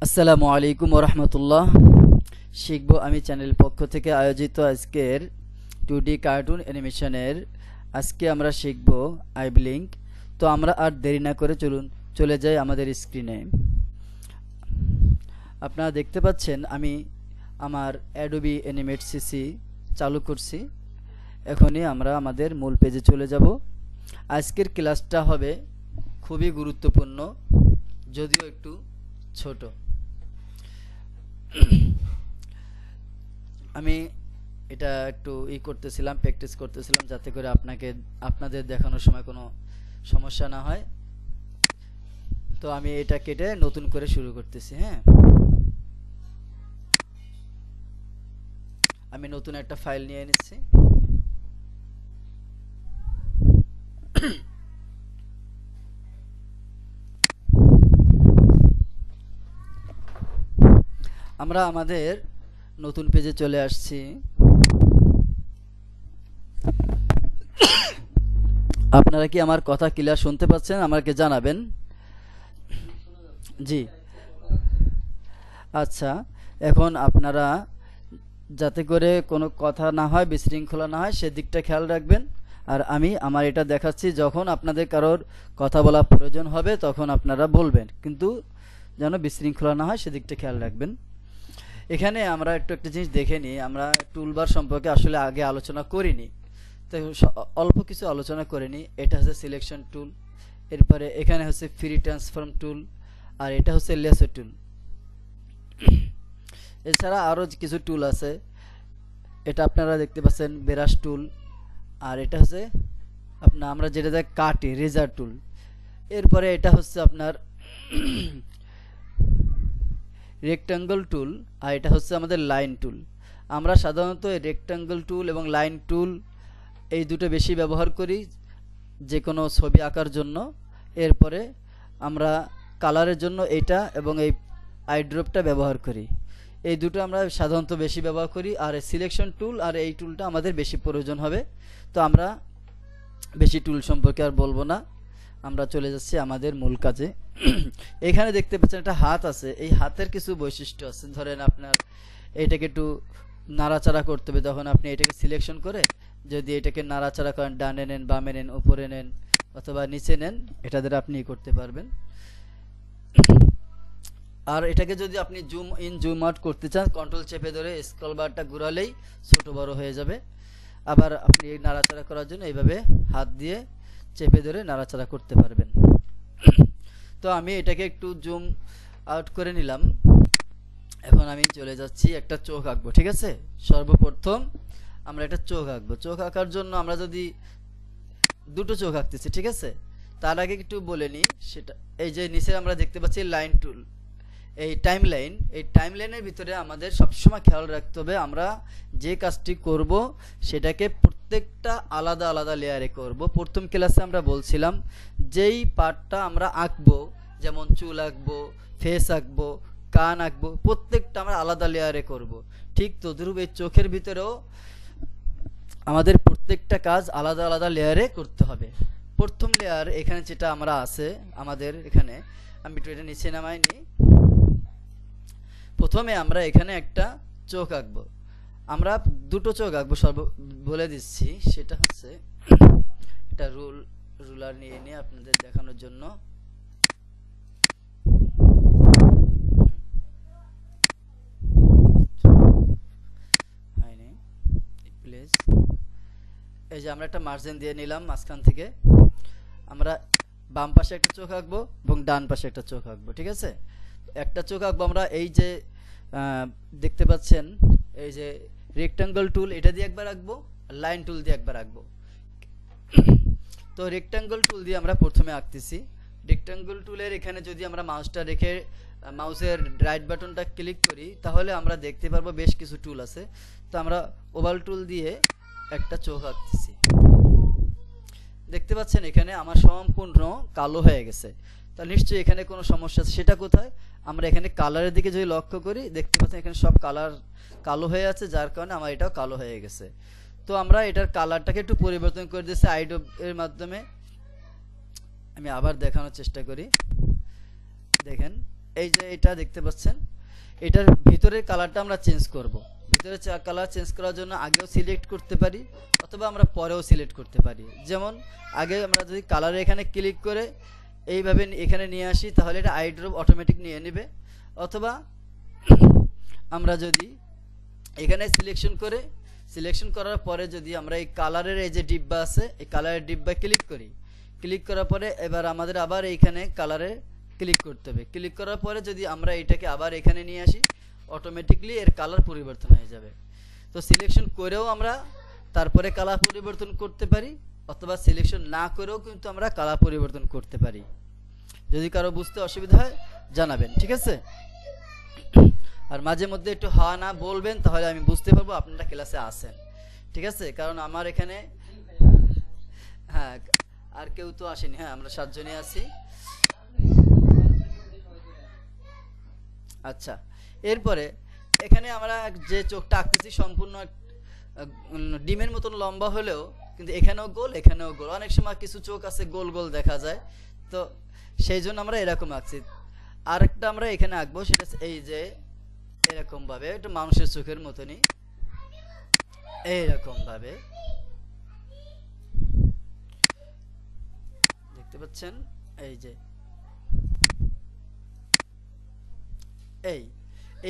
আসসালামু আলাইকুম ওরহমতুল্লাহ। শিখব আমি চ্যানেল পক্ষ থেকে আয়োজিত আজকের 2D কার্টুন অ্যানিমেশনের আজকে আমরা শিখব আই ব্লিঙ্ক। তো আমরা আর দেরি না করে চলুন চলে যাই আমাদের স্ক্রিনে। আপনারা দেখতে পাচ্ছেন আমি আমার অ্যাডোবি অ্যানিমেট সিসি চালু করছি। এখনই আমরা আমাদের মূল পেজে চলে যাব। আজকের ক্লাসটা হবে খুবই গুরুত্বপূর্ণ, যদিও একটু ছোট। আমি এটা একটু করতেছিলাম, প্র্যাকটিস করতেছিলাম, যাতে করে আপনাদের দেখানোর সময় কোনো সমস্যা না হয়। তো আমি এটা কেটে নতুন করে শুরু করতেছি। হ্যাঁ, আমি নতুন একটা ফাইল নিয়ে নিচ্ছি। আমরা আমাদের নতুন পেজে চলে আসছি। আপনারা কি আমার কথা ক্লিয়ার শুনতে পাচ্ছেন? আমাকে জানাবেন। জি, আচ্ছা। এখন আপনারা যাতে করে কোনো কথা না হয়, বিশৃঙ্খলা না হয়, সেদিকটা খেয়াল রাখবেন। আর আমি আমার এটা দেখাচ্ছি, যখন আপনাদের কারোর কথা বলা প্রয়োজন হবে তখন আপনারা বলবেন, কিন্তু যেন বিশৃঙ্খলা না হয় সেদিকটা খেয়াল রাখবেন। এখানে আমরা একটা জিনিস দেখে নিই। আমরা টুলবার সম্পর্কে আসলে আগে আলোচনা করিনি, তো অল্প কিছু আলোচনা করে নিই। এটা হচ্ছে সিলেকশন টুল, এরপরে এখানে হচ্ছে ফ্রি ট্রান্সফর্ম টুল, আর এটা হচ্ছে লেসো টুল। এছাড়া আরও কিছু টুল আছে। এটা আপনারা দেখতে পাচ্ছেন ব্রাশ টুল, আর এটা হচ্ছে আমরা যেটা কাটি রেজার টুল। এরপরে এটা হচ্ছে আপনার রেক্টাঙ্গল টুল, আর এটা হচ্ছে আমাদের লাইন টুল। আমরা সাধারণত রেক্টাঙ্গল টুল এবং লাইন টুল এই দুটো বেশি ব্যবহার করি যে কোনো ছবি আঁকার জন্য। এরপরে আমরা কালারের জন্য এইটা এবং এই আইড্রপটা ব্যবহার করি। এই দুটো আমরা সাধারণত বেশি ব্যবহার করি। আর সিলেকশন টুল আর এই টুলটা আমাদের বেশি প্রয়োজন হবে। তো আমরা বেশি টুল সম্পর্কে আর বলবো না, আমরা চলে যাচ্ছি আমাদের মূল কাজে। এখানে দেখতে পাচ্ছেন একটা হাত আছে। এই হাতের কিছু বৈশিষ্ট্য আছে। ধরেন আপনার এটাকে একটু নাড়াচাড়া করতে হবে, তখন আপনি এটাকে সিলেকশন করে যদি এটাকে নাড়াচাড়া করেন, ডানে নেন, বামে নেন, উপরে নেন অথবা নিচে নেন, এটা দ্বারা আপনি করতে পারবেন। আর এটাকে যদি আপনি জুম ইন জুম আউট করতে চান, কন্ট্রোল চেপে ধরে স্ক্রল বারটা ঘোরালেই ছোট বড় হয়ে যাবে। আবার আপনি নাড়াচাড়া করার জন্য এইভাবে হাত দিয়ে চেপে ধরে নাড়াচাড়া করতে পারবেন। তো আমি এটাকে একটু জুম আউট করে নিলাম। এখন আমি চলে যাচ্ছি একটা চোখ আঁকবো। ঠিক আছে, সর্বপ্রথম আমরা একটা চোখ আঁকবো। চোখ আঁকার জন্য আমরা যদি দুটো চোখ আঁকতেছি, ঠিক আছে, তার আগে একটু বলে নিই। সেটা এই যে নিচে আমরা দেখতে পাচ্ছি লাইন টুল, এই টাইমলাইন। এই টাইমলাইনের ভিতরে আমাদের সবসময় খেয়াল রাখতে হবে, আমরা যে কাজটি করব সেটাকে প্রত্যেকটা আলাদা আলাদা লেয়ারে করব। প্রথম ক্লাসে আমরা বলছিলাম যেই পার্টটা আমরা আঁকবো, যেমন চুল আঁকবো, ফেস আঁকবো, কান আঁকবো, প্রত্যেকটা আমরা আলাদা লেয়ারে করব। ঠিক তদ্রূপ এই চোখের ভিতরেও আমাদের প্রত্যেকটা কাজ আলাদা আলাদা লেয়ারে করতে হবে। প্রথম লেয়ার এখানে যেটা আমরা আছে আমাদের এখানে, আমি একটু এটা নিচে নামাই নিই। প্রথমে আমরা এখানে একটা চোখ আঁকবো। আমরা দুটো চোখ আঁকবো, বলে দিচ্ছি। সেটা হচ্ছে একটা রুলার নিয়ে নিয়ে আপনাদের দেখানোর জন্য। প্লিজ, এই যে আমরা একটা মার্জিন দিয়ে নিলাম মাঝখান থেকে। আমরা বাম পাশে একটা চোখ আঁকবো এবং ডান পাশে একটা চোখ আঁকবো। ঠিক আছে, একটা চোখ আঁকবো আমরা এই যে দেখতে পাচ্ছেন এই যে রেক্টাঙ্গল টুল, এটা দিয়ে একবার আঁকবো, লাইন টুল দিয়ে একবার আঁকবো। তো রেক্টাঙ্গল টুল দিয়ে আমরা প্রথমে আঁকতেছি। রেক্টাঙ্গল টুলের এখানে যদি আমরা মাউসটা রেখে মাউসের রাইট বাটনটা ক্লিক করি, তাহলে আমরা দেখতে পারবো বেশ কিছু টুল আছে। তো আমরা ওভাল টুল দিয়ে একটা চোখ আঁকতেছি। দেখতে পাচ্ছেন এখানে আমার সম্পূর্ণ কালো হয়ে গেছে। তাহলে নিশ্চয়ই এখানে কোনো সমস্যা আছে। সেটা কোথায়? আমরা এখানে কালারের দিকে যদি লক্ষ্য করি, দেখতে পাচ্ছেন এখানে সব কালার কালো হয়ে আছে, যার কারণে আমার এটাও কালো হয়ে গেছে। তো আমরা এটার কালারটাকে একটু পরিবর্তন করে দিচ্ছি আইডব এর মাধ্যমে। আমি আবার দেখানোর চেষ্টা করি। দেখেন এই যে এটা দেখতে পাচ্ছেন, এটার ভিতরের কালারটা আমরা চেঞ্জ করব। ভিতরে কালার চেঞ্জ করার জন্য আগেও সিলেক্ট করতে পারি অথবা আমরা পরেও সিলেক্ট করতে পারি। যেমন আগে আমরা যদি কালারে এখানে ক্লিক করে এইভাবে এখানে নিয়ে আসি তাহলে এটা আই ড্রপ অটোমেটিক নিয়ে নেবে, অথবা আমরা যদি এখানে সিলেকশন করার পরে যদি আমরা এই কালারের এই যে ডিব্বা আছে এই কালারের ডিব্বা ক্লিক করি, ক্লিক করার পরে এবার আমাদের আবার এইখানে কালারে ক্লিক করতে হবে। ক্লিক করার পরে যদি আমরা এটাকে আবার এখানে নিয়ে আসি অটোমেটিকলি এর কালার পরিবর্তন হয়ে যাবে। তো সিলেকশন করেও আমরা তারপরে কালার পরিবর্তন করতে পারি, অথবা সিলেকশন না করেও কিন্তু আমরা কালার পরিবর্তন করতে পারি। যদি কারো বুঝতে অসুবিধা হয় জানাবেন, ঠিক আছে? আর মাঝে মধ্যে একটু হ্যাঁ না বলবেন, তাহলে আমি বুঝতে পারবো আপনারা ক্লাসে আছেন, ঠিক আছে? কারণ আমার এখানে হ্যাঁ আর কেউ তো আসেনি, হ্যাঁ আমরা 7 জনই আছি। আচ্ছা, এরপরে এখানে আমরা যে চোখটা আঁকতেছি সম্পূর্ণ ডিমের মতন লম্বা হলেও কিন্তু এখানেও গোল এখানেও গোল, অনেক সময় কিছু চোখ আছে গোল গোল দেখা যায়, তো সেই জন্য আমরা এরকম আঁকছি। আরেকটা আমরা এখানে আঁকবো, সেটা এই যে এরকম ভাবে একটু মানুষের চোখের মতনই এইরকম ভাবে দেখতে পাচ্ছেন। এই যে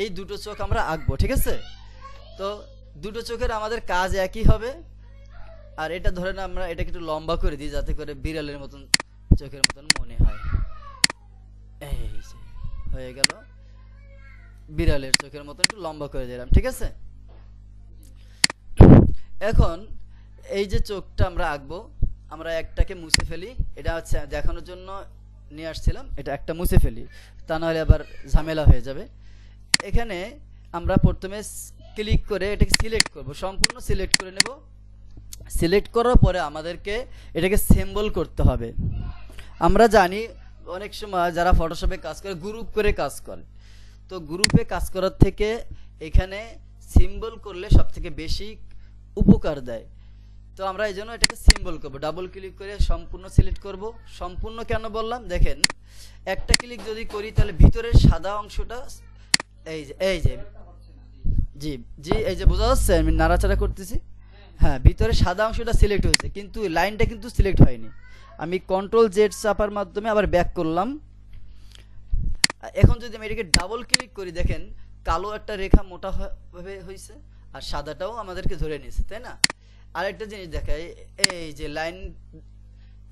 এই দুটো চোখ আমরা আঁকবো, ঠিক আছে? তো দুটো চোখের আমাদের কাজ একই হবে। আর এটা ধরেন আমরা এটাকে একটু লম্বা করে দিই যাতে করে বিড়ালের মতন চোখের মতন মনে হয়। এই যে হয়ে গেল, বিড়ালের চোখের মতন একটু লম্বা করে দিলাম, ঠিক আছে? এখন এই যে চোখটা আমরা আঁকবো, আমরা একটাকে মুছে ফেলি, এটা হচ্ছে দেখানোর জন্য নিয়ে আসছিলাম, এটা একটা মুছে ফেলি, তা নাহলে আবার ঝামেলা হয়ে যাবে। এখানে আমরা প্রথমে ক্লিক করে এটাকে সিলেক্ট করব, সম্পূর্ণ সিলেক্ট করে নেব। সিলেক্ট করার পরে আমাদেরকে এটাকে সিম্বল করতে হবে। আমরা জানি অনেক সময় যারা ফটোশপে কাজ করে গ্রুপ করে কাজ করে, তো গ্রুপে কাজ করার থেকে এখানে সিম্বল করলে সব থেকে বেশি উপকার দেয়। তো আমরা এই জন্য এটাকে সিম্বল করব, ডাবল ক্লিক করে সম্পূর্ণ সিলেক্ট করব। সম্পূর্ণ কেন বললাম, দেখেন একটা ক্লিক যদি করি তাহলে ভিতরের সাদা অংশটা এই যে জি জি এই যে বোঝা যাচ্ছে আমি নাড়াচাড়া করতেছি, হ্যাঁ ভিতরে সাদা অংশটা সিলেক্ট হয়েছে কিন্তু লাইনটা কিন্তু সিলেক্ট হয়নি। আমি কন্ট্রোল জেড চাপার মাধ্যমে আবার ব্যাক করলাম। এখন যদি আমি এটাকে ডাবল ক্লিক করি, দেখেন কালো একটা রেখা মোটা ভাবে হয়েছে আর সাদাটাও আমাদেরকে ধরে নিয়েছে, তাই না? আরেকটা জিনিস দেখাই, এই যে লাইন,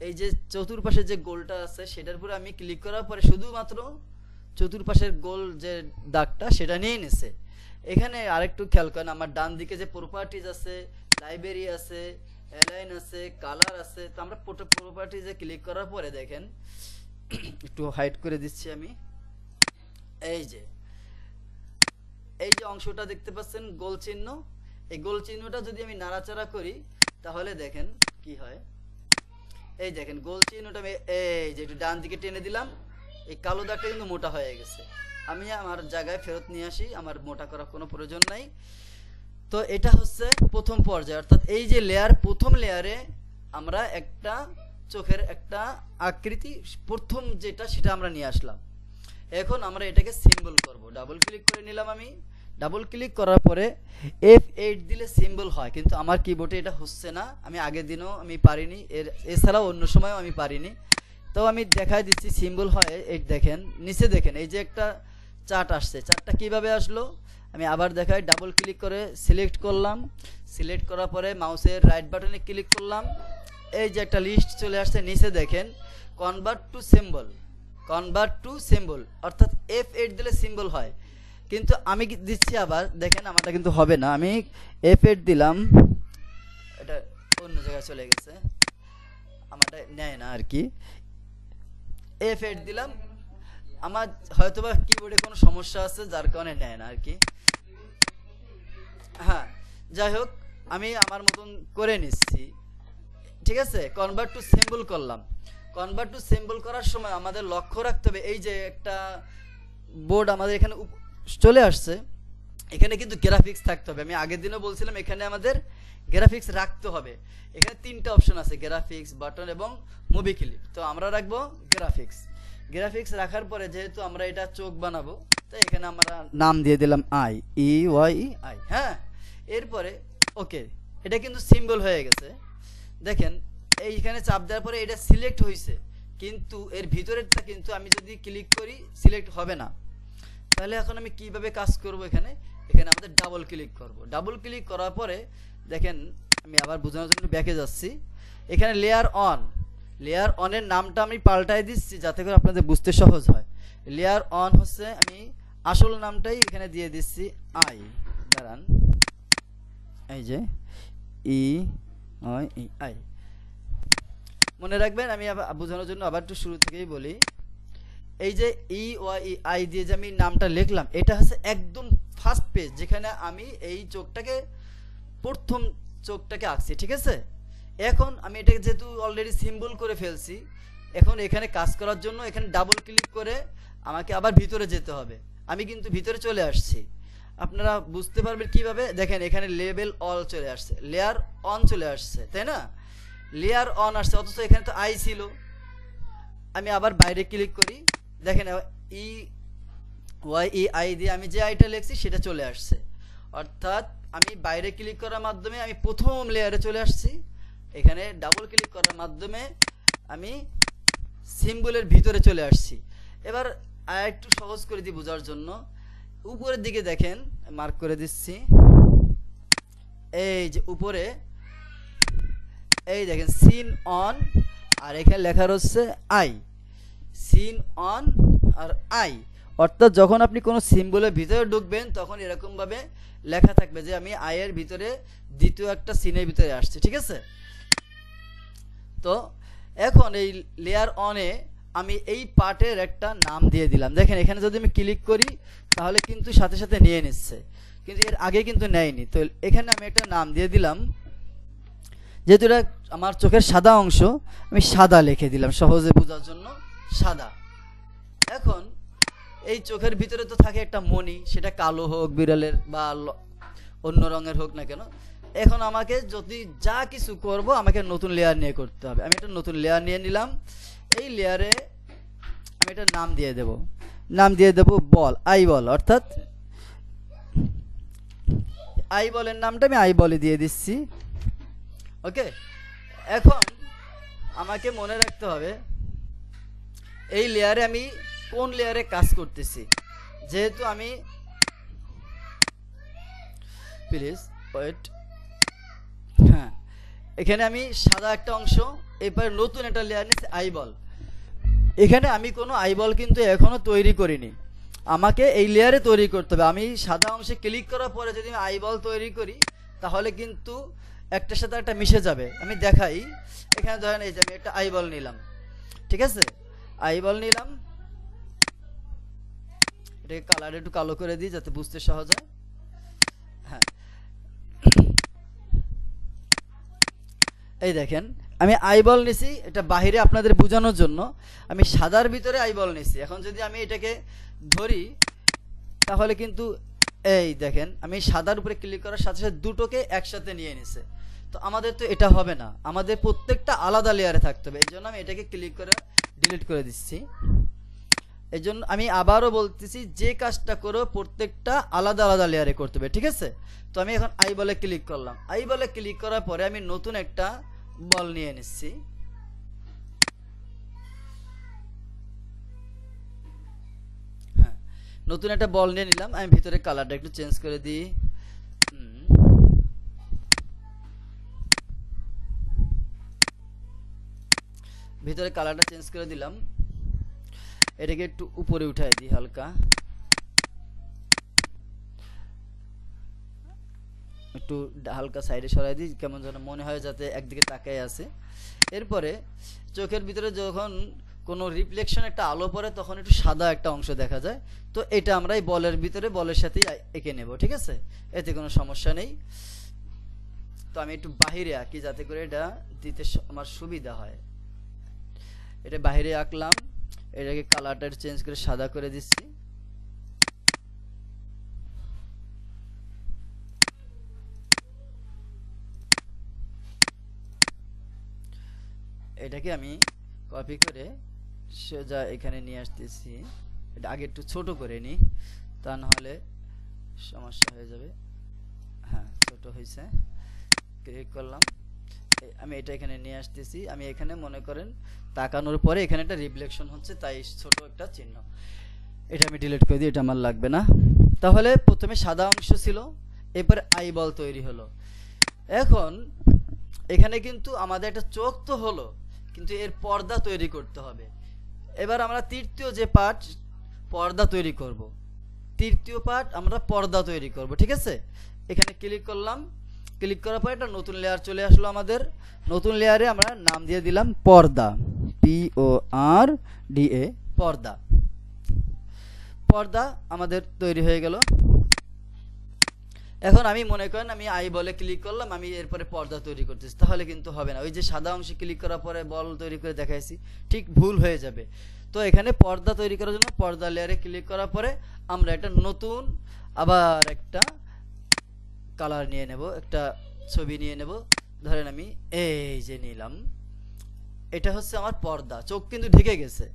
এই যে চতুর্পাশে যে গোলটা আছে সেটার উপরে আমি ক্লিক করার পরে শুধুমাত্র চতুর্পাশের গোল যে দাগটা সেটা নিয়ে নিছে। এখানে আরেকটু খেয়াল করেন, আমার ডান দিকে যে প্রপার্টিজ আছে, লাইব্রেরি আছে, অ্যালাইন আছে, কালার আছে, তো আমরা প্রপার্টিজে ক্লিক করার পরে দেখেন একটু হাইড করে দিচ্ছি আমি, এই যে অংশটা দেখতে পাচ্ছেন গোল চিহ্ন, এই গোল চিহ্নটা যদি আমি নাড়াচাড়া করি তাহলে দেখেন কি হয়। এই দেখেন গোল চিহ্নটা আমি এই যে একটু ডান দিকে টেনে দিলাম, এই কালো দাগটা কিন্তু মোটা হয়ে গেছে। আমি আমার জায়গায় ফেরত নিয়ে আসি, আমার মোটা করার কোনো প্রয়োজন নাই। তো এটা হচ্ছে প্রথম পর্যায়ে, অর্থাৎ এই যে লেয়ার, প্রথম লেয়ারে আমরা একটা চোখের একটা আকৃতি প্রথম যেটা সেটা আমরা নিয়ে আসলাম। এখন আমরা এটাকে সিম্বল করব, ডাবল ক্লিক করে নিলাম। আমি ডাবল ক্লিক করার পরে F8 দিলে সিম্বল হয়, কিন্তু আমার কিবোর্ডে এটা হচ্ছে না। আমি আগের দিনও আমি পারিনি, এছাড়াও অন্য সময়ও আমি পারিনি। তো আমি দেখাই দিচ্ছি সিম্বল হয়। এই দেখেন নিচে দেখেন এই যে একটা চার্ট আসছে, চার্টটা কিভাবে আসলো আমি আবার দেখাই। ডাবল ক্লিক করে সিলেক্ট করলাম, সিলেক্ট করার পরে মাউসের রাইট বাটনে ক্লিক করলাম, এই যে একটা লিস্ট চলে আসছে। নিচে দেখেন কনভার্ট টু সিম্বল, অর্থাৎ F8 দিলে সিম্বল হয়, কিন্তু আমি দিচ্ছি আবার দেখেন আমারটা কিন্তু হবে না। আমি F8 দিলাম, এটা অন্য জায়গায় চলে গেছে, আমারটা নেয় না আর কি। F8 দিলাম, আমার হয়তোবা কিবোর্ডে কোনো সমস্যা আছে যার কারণে নেয় না আর কি। হ্যাঁ যাই হোক, আমি আমার মতন করে নিচ্ছি, ঠিক আছে? কনভার্ট টু সিম্বল করলাম। কনভার্ট টু সিম্বল করার সময় আমাদের লক্ষ্য রাখতে হবে, এই যে একটা বোর্ড আমাদের এখানে চলে আসছে, এখানে কিন্তু গ্রাফিক্স থাকতে হবে। আমি আগের দিনও বলছিলাম এখানে আমাদের গ্রাফিক্স রাখতে হবে। এখানে 3টা অপশন আছে, গ্রাফিক্স, বাটন এবং মুভি ক্লিপ। তো আমরা রাখবো গ্রাফিক্স রাখার পরে যেহেতু আমরা এটা চোখ বানাবো, তো এখানে আমরা নাম দিয়ে দিলাম আই, EYEI। হ্যাঁ, এরপরে ওকে, এটা কিন্তু সিম্বল হয়ে গেছে। দেখেন এইখানে চাপ দেওয়ার পরে এটা সিলেক্ট হয়েছে, কিন্তু এর ভিতরেরটা কিন্তু আমি যদি ক্লিক করি সিলেক্ট হবে না। তাহলে এখন আমি কিভাবে কাজ করব? এখানে আমাদের ডাবল ক্লিক করব। ডাবল ক্লিক করার পরে দেখেন, আমি আবার বোঝানোর জন্য ব্যাকে যাচ্ছি। এখানে লেয়ার অনের নামটা আমি পাল্টাই দিচ্ছি যাতে করে আপনাদের বুঝতে সহজ হয়। লেয়ার অন হচ্ছে, আমি আসল নামটাই এখানে দিয়ে দিচ্ছি আই। দাঁড়ান, এই যে EYEI। মনে রাখবেন, আমি আবার বোঝানোর জন্য আবার একটু শুরু থেকেই বলি। এই যে EYEI দিয়ে যে আমি নামটা লিখলাম, এটা হচ্ছে একদম ফার্স্ট পেজ, যেখানে আমি এই প্রথম চোখটাকে আঁকছি। ঠিক আছে, এখন আমি এটাকে যেহেতু অলরেডি সিম্বল করে ফেলছি, এখন এখানে কাজ করার জন্য এখানে ডাবল ক্লিক করে আমাকে আবার ভিতরে যেতে হবে। আমি কিন্তু ভিতরে চলে আসছি, আপনারা বুঝতে পারবেন কিভাবে। দেখেন এখানে লেবেল অল চলে আসছে, লেয়ার অন চলে আসছে, তাই না? লেয়ার অন আসছে, অথচ এখানে তো আই ছিল। আমি আবার বাইরে ক্লিক করি, দেখেন EYEI দিয়ে আমি যে আইটা লিখছি সেটা চলে আসছে। অর্থাৎ আমি বাইরে ক্লিক করার মাধ্যমে আমি প্রথম লেয়ারে চলে আসছি, এখানে ডাবল ক্লিক করার মাধ্যমে আমি সিম্বলের ভিতরে চলে আসছি। এবার আর একটু সহজ করে দিই বোঝার জন্য, উপরের দিকে দেখেন, মার্ক করে দিচ্ছি, এই যে উপরে এই দেখেন সিন অন, আর এখানে লেখা রয়েছে আই, সিন অন আর আই। অর্থাৎ যখন আপনি কোনো সিম্বলের ভিতরে ঢুকবেন তখন এরকম ভাবে লেখা থাকবে যে আমি আয়ের ভিতরে দ্বিতীয় একটা সিনের ভিতরে আসছি। ঠিক আছে, তো এখন এই লেয়ার অনে আমি এই পার্টের একটা নাম দিয়ে দিলাম। দেখেন এখানে যদি আমি ক্লিক করি তাহলে কিন্তু সাথে সাথে নিয়ে নিচ্ছে, কিন্তু এর আগে কিন্তু নেয়নি। তো এখানে আমি একটা নাম দিয়ে দিলাম, যেহেতু এটা আমার চোখের সাদা অংশ, আমি সাদা লিখে দিলাম সহজে বোঝার জন্য, সাদা। এখন এই চোখের ভিতরে তো থাকে একটা মণি, সেটা কালো হোক, বিড়ালের বা অন্য রঙের হোক না কেন, এখন আমাকে যদি যা কিছু করব আমাকে নতুন লেয়ার নিয়ে করতে হবে। আমি একটা নতুন লেয়ার নিয়ে নিলাম, এই লেয়ারে আমি একটা নাম দিয়ে দেব, বল, আই বল। অর্থাৎ আই বলের নামটা আমি আই বলে দিয়ে দিচ্ছি। ওকে, এখন আমাকে মনে রাখতে হবে এই লেয়ারে আমি কোন লেয়ারে কাজ করতেছি। যেহেতু আমি, প্লিজ ওয়েট, হ্যাঁ, এখানে আমি সাদা একটা অংশ, এরপরে নতুন একটা লেয়ার নিচ্ছি আইবল। এখানে আমি কোনো আইবল কিন্তু এখনো তৈরি করিনি, আমাকে এই লেয়ারে তৈরি করতে হবে। আমি সাদা অংশে ক্লিক করার পরে যদি আমি আইবল তৈরি করি তাহলে কিন্তু একটার সাথে একটা মিশে যাবে। আমি দেখাই, এখানে ধরেন এই যে আমি একটা আইবল নিলাম, ঠিক আছে, আইবল নিলাম, এটাকে কালার একটু কালো করে দিই যাতে বুঝতে সহজ হয়। হ্যাঁ, এই দেখেন আমি আইবল নিছি, এটা বাহিরে আপনাদের বোঝানোর জন্য আমি সাদার ভিতরে আইবল নিছি। এখন যদি আমি এটাকে ধরি তাহলে কিন্তু এই দেখেন আমি সাদার উপরে ক্লিক করার সাথে সাথে দুটোকে একসাথে নিয়ে নিছে। তো আমাদের তো এটা হবে না, আমাদের প্রত্যেকটা আলাদা লেয়ারে থাকতে হবে। এই জন্য আমি এটাকে ক্লিক করে ডিলিট করে দিচ্ছি। এই জন্য আমি আবারও বলতেছি, যে কাজটা করো প্রত্যেকটা আলাদা আলাদা লেয়ারে করতে হবে, ঠিক আছে? তো আমি এখন আই বলে ক্লিক করলাম, আই বলে ক্লিক করার পরে আমি নতুন একটা বল নিয়ে নিচ্ছি। হ্যাঁ, নতুন একটা বল নিয়ে নিলাম। আমি ভিতরে কালারটা একটু চেঞ্জ করে দিই। ভিতরে কালারটা চেঞ্জ করে দিলাম, এটাকে একটু উপরে উঠাই দিই, হালকা একটু হালকা সাইডে সরাই দিই, কেমন যেন মনে হয় যাতে একদিকে তাকায় আছে। এরপরে চোখের ভিতরে যখন কোনো রিফ্লেকশন একটা আলো পড়ে তখন একটু সাদা একটা অংশ দেখা যায়। তো এটা আমরা এই বলের ভিতরে বলের সাথেই এঁকে নেব, ঠিক আছে? এতে কোনো সমস্যা নেই। তো আমি একটু বাহিরে আঁকি যাতে করে এটা দিতে আমার সুবিধা হয়। এটা বাহিরে আঁকলাম, এটাকে কালারটা চেঞ্জ করে সাদা করে দিচ্ছি। এটাকে আমি কপি করে সোজা এখানে নিয়ে আসতেছি। এটা আগে একটু ছোট করে নিই, তা না হলে সমস্যা হয়ে যাবে। হ্যাঁ, ছোট হয়েছে, ক্লিক করলাম। আমি এটা এখানে নিয়ে আসতেছি। আমি এখানে মনে করেন তাকানোর পরে এখানে একটা রিফ্লেকশন হচ্ছে, তাই ছোট একটা চিহ্ন। এটা আমি ডিলিট করে দিই, এটা আমার লাগবে না। তাহলে প্রথমে সাদা অংশ ছিল, এরপরে আইবল তৈরি হলো। এখন এখানে কিন্তু আমাদের একটা চোখ তো হলো, কিন্তু এর পর্দা তৈরি করতে হবে। এবার আমরা তৃতীয় যে পার্ট পর্দা তৈরি করব, তৃতীয় পার্ট আমরা পর্দা তৈরি করব, ঠিক আছে। এখানে ক্লিক করলাম, ক্লিক করার পর একটা নতুন লেয়ার চলে আসলো আমাদের। নতুন লেয়ারে আমরা নাম দিয়ে দিলাম পর্দা, PORDA, পর্দা। পর্দা আমাদের তৈরি হয়ে গেল। এখন আমি মনে করেন আমি আই বলে ক্লিক করলাম, আমি এরপরে পর্দা তৈরি করতেছি, তাহলে কিন্তু হবে না। ওই যে সাদা অংশে ক্লিক করার পরে বল তৈরি করে দেখাইছি, ঠিক ভুল হয়ে যাবে। তো এখানে পর্দা তৈরি করার জন্য পর্দা লেয়ারে ক্লিক করার পরে আমরা একটা নতুন আবার একটা কালার নিয়ে নেব, একটা ছবি নিয়ে নেব। ধরেন আমি এই যে নিলাম, এটা হচ্ছে আমার পর্দা। চোখ কিন্তু ঢেকে গেছে,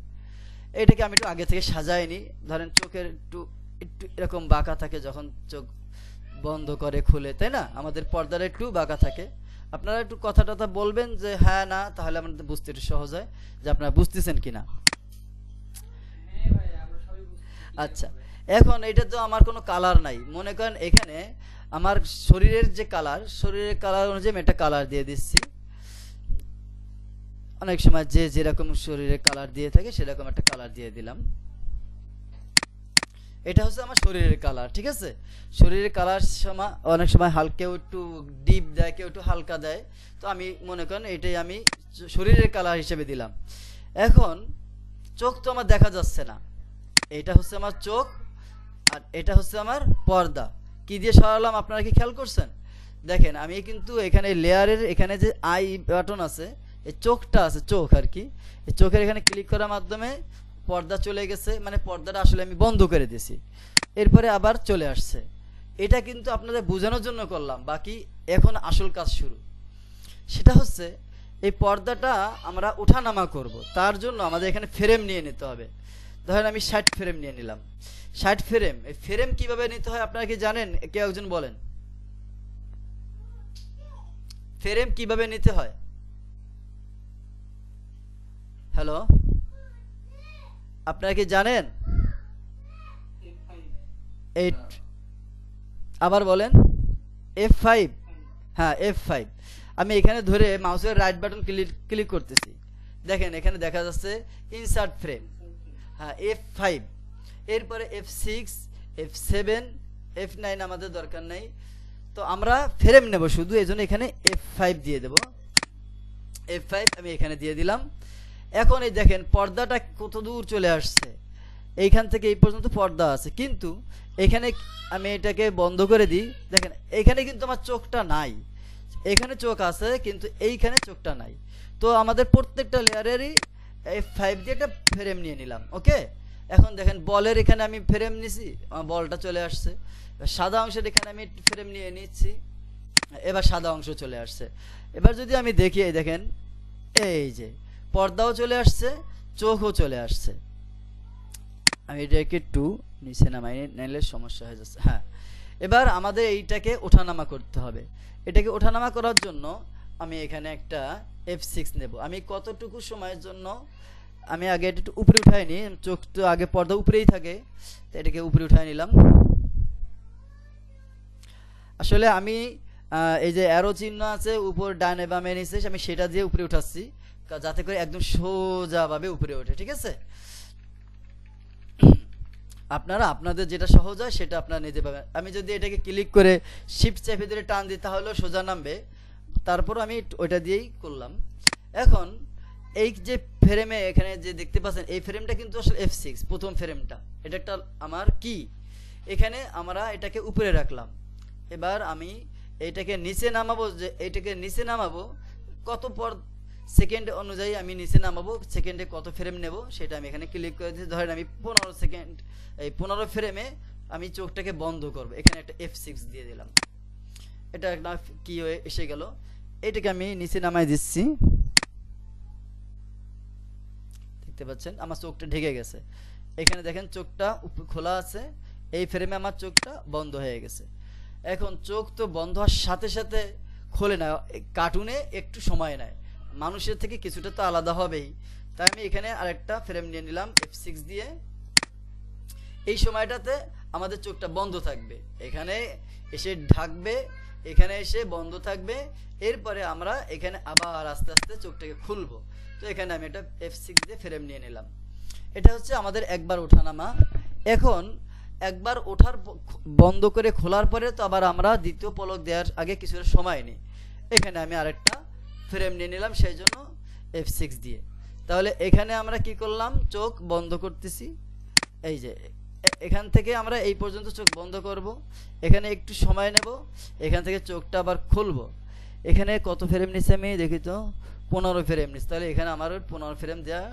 এটাকে আমি একটু আগে থেকে সাজাইনি। ধরেন চোখের একটু একটু এরকম বাঁকা থাকে যখন চোখ বন্ধ করে খুলে, তাই না? আমাদের পর্দাটা একটু বাঁকা থাকে। আপনারা একটু কথা টথা বলবেন যে হ্যাঁ না, তাহলে আমাদের বুঝতে একটু সহজ হয় যে আপনারা বুঝতেছেন কিনা। আচ্ছা, এখন এটা তো আমার কোনো কালার নাই। মনে করেন এখানে আমার শরীরের যে কালার, শরীরের কালার অনুযায়ী আমি একটা কালার দিয়ে দিচ্ছি। অনেক সময় যে যেরকম শরীরের কালার দিয়ে থাকে সেরকম একটা কালার দিয়ে দিলাম। এটা হচ্ছে আমার শরীরের কালার, ঠিক আছে। শরীরের কালার সময় অনেক সময় কেউ একটু ডিপ দেয়, কেউ একটু হালকা দেয়। তো আমি মনে করেন এটাই আমি শরীরের কালার হিসেবে দিলাম। এখন চোখ তো আমার দেখা যাচ্ছে না, এটা হচ্ছে আমার চোখ আর এটা হচ্ছে আমার পর্দা। কি দিয়ে সরালাম আপনারা কি খেয়াল করছেন? দেখেন আমি কিন্তু এখানে লেয়ারের এখানে যে আই বাটন আছে, এই চোখটা আছে, চোখ আর কি, এই চোখের এখানে ক্লিক করার মাধ্যমে পর্দা চলে গেছে, মানে পর্দাটা আসলে আমি বন্ধ করে দিয়েছি, এরপরে আবার চলে আসছে। এটা কিন্তু আপনাদের বোঝানোর জন্য করলাম, বাকি এখন আসল কাজ শুরু। সেটা হচ্ছে এই পর্দাটা আমরা ওঠানামা করব, তার জন্য আমাদের এখানে ফ্রেম নিয়ে নিতে হবে। ধরেন আমি 60 ফ্রেম নিয়ে নিলাম। 60 ফ্রেম, এই ফ্রেম কিভাবে নিতে হয় আপনারা কি জানেন? কেউ একজন বলেন ফ্রেম কিভাবে নিতে হয়। হ্যালো, আপনারা কি জানেন? আবার বলেন। F5, হ্যাঁ F5। আমি এখানে ধরে মাউসের রাইট বাটন ক্লিক করতেছি, দেখেন এখানে দেখা যাচ্ছে ইনসার্ট ফ্রেম, হ্যাঁ F5। এরপরে F6, F7, F9 আমাদের দরকার নাই, তো আমরা ফ্রেম নেব শুধু, এই জন্য এখানে F5 দিয়ে দেব। F5 আমি এখানে দিয়ে দিলাম। এখন এই দেখেন পর্দাটা কত দূর চলে আসছে, এইখান থেকে এই পর্যন্ত পর্দা আছে, কিন্তু এখানে আমি এটাকে বন্ধ করে দিই। দেখেন এখানে কিন্তু আমার চোখটা নাই, এখানে চোখ আছে কিন্তু এইখানে চোখটা নাই। তো আমাদের প্রত্যেকটা লেয়ারেরই F5 দিয়ে একটা ফ্রেম নিয়ে নিলাম। ওকে, এখন দেখেন বলের এখানে আমি ফ্রেম নিছি, বলটা চলে আসছে। সাদা অংশের এখানে আমি ফ্রেম নিয়ে নিচ্ছি, এবার সাদা অংশ চলে আসছে। এবার যদি আমি দেখি, এই দেখেন এই যে পর্দাও চলে আসছে, চোখও চলে আসছে। আমি এটাকে একটু নিচে নামাই নিলে সমস্যা হয়ে যাচ্ছে। হ্যাঁ, এবার আমাদের এইটাকে ওঠানামা করতে হবে। এটাকে ওঠানামা করার জন্য আমি এখানে একটা F6 নেব। আমি কতটুকু সময়ের জন্য, আমি আগে এটা একটু উপরে উঠাই নি, চোখ তো আগে পর্দা উপরেই থাকে, তো এটাকে উপরে উঠাই নিলাম। আসলে আমি এই যে অ্যারো চিহ্ন আছে উপর ডানে বামে নিচে, আমি সেটা দিয়ে উপরে উঠাচ্ছি যাতে করে একদম সোজাভাবে উপরে ওঠে, ঠিক আছে। আপনারা আপনাদের যেটা সহজ হয় সেটা আপনারা নিতে পারবেন। আমি যদি এটাকে ক্লিক করে শিফট চেপে ধরে টান দিই তাহলেও সোজা নামবে, তারপর আমি ওইটা দিয়েই করলাম। এখন এই যে ফ্রেমে এখানে যে দেখতে পাচ্ছেন, এই ফ্রেমটা কিন্তু আসলে F6 প্রথম ফ্রেমটা, এটা একটা আমার কি, এখানে আমরা এটাকে উপরে রাখলাম। এবার আমি এইটাকে নিচে নামাবো, যে এইটাকে নিচে নামাবো কত পর সেকেন্ড অনুযায়ী আমি নিচে নামাবো, সেকেন্ডে কত ফ্রেম নেব সেটা আমি এখানে ক্লিক করে দিচ্ছি। ধরেন আমি 15 সেকেন্ড, এই 15 ফ্রেমে আমি চোখটাকে বন্ধ করব, এখানে একটা F6 দিয়ে দিলাম। এটা একটা কি হয়ে এসে গেল, এটাকে আমি নিচে নামাই দিচ্ছি, দেখতে পাচ্ছেন আমার চোখটা ঢেকে গেছে। এখানে দেখেন চোখটা খোলা আছে, এই ফ্রেমে আমার চোখটা বন্ধ হয়ে গেছে। এখন চোখ তো বন্ধ হওয়ার সাথে সাথে খোলে না, কার্টুনে একটু সময় নেয়, মানুষের থেকে কিছুটা তো আলাদা হবেই। তাই আমি এখানে আরেকটা ফ্রেম নিয়ে নিলাম F6 দিয়ে। এই সময়টাতে আমাদের চোখটা বন্ধ থাকবে, এখানে এসে ঢাকবে, এখানে এসে বন্ধ থাকবে, এরপরে আমরা এখানে আবার আস্তে আস্তে চোখটাকে খুলবো। তো এখানে আমি একটা F6 দিয়ে ফ্রেম নিয়ে নিলাম। এটা হচ্ছে আমাদের একবার ওঠানামা। এখন একবার ওঠার বন্ধ করে খোলার পরে তো আবার আমরা দ্বিতীয় পলক দেওয়ার আগে কিছুটা সময় নিই। এখানে আমি আরেকটা ফ্রেম নিয়ে নিলাম সেই জন্য F6 দিয়ে। তাহলে এখানে আমরা কি করলাম, চোখ বন্ধ করতেছি। এই যে এখান থেকে আমরা এই পর্যন্ত চোখ বন্ধ করব, এখানে একটু সময় নেব, এখান থেকে চোখটা আবার খুলব। এখানে কত ফ্রেম নিচ্ছে আমি দেখি তো, 15 ফ্রেম নিচ্ছে। তাহলে এখানে আমার 15 ফ্রেম দেওয়া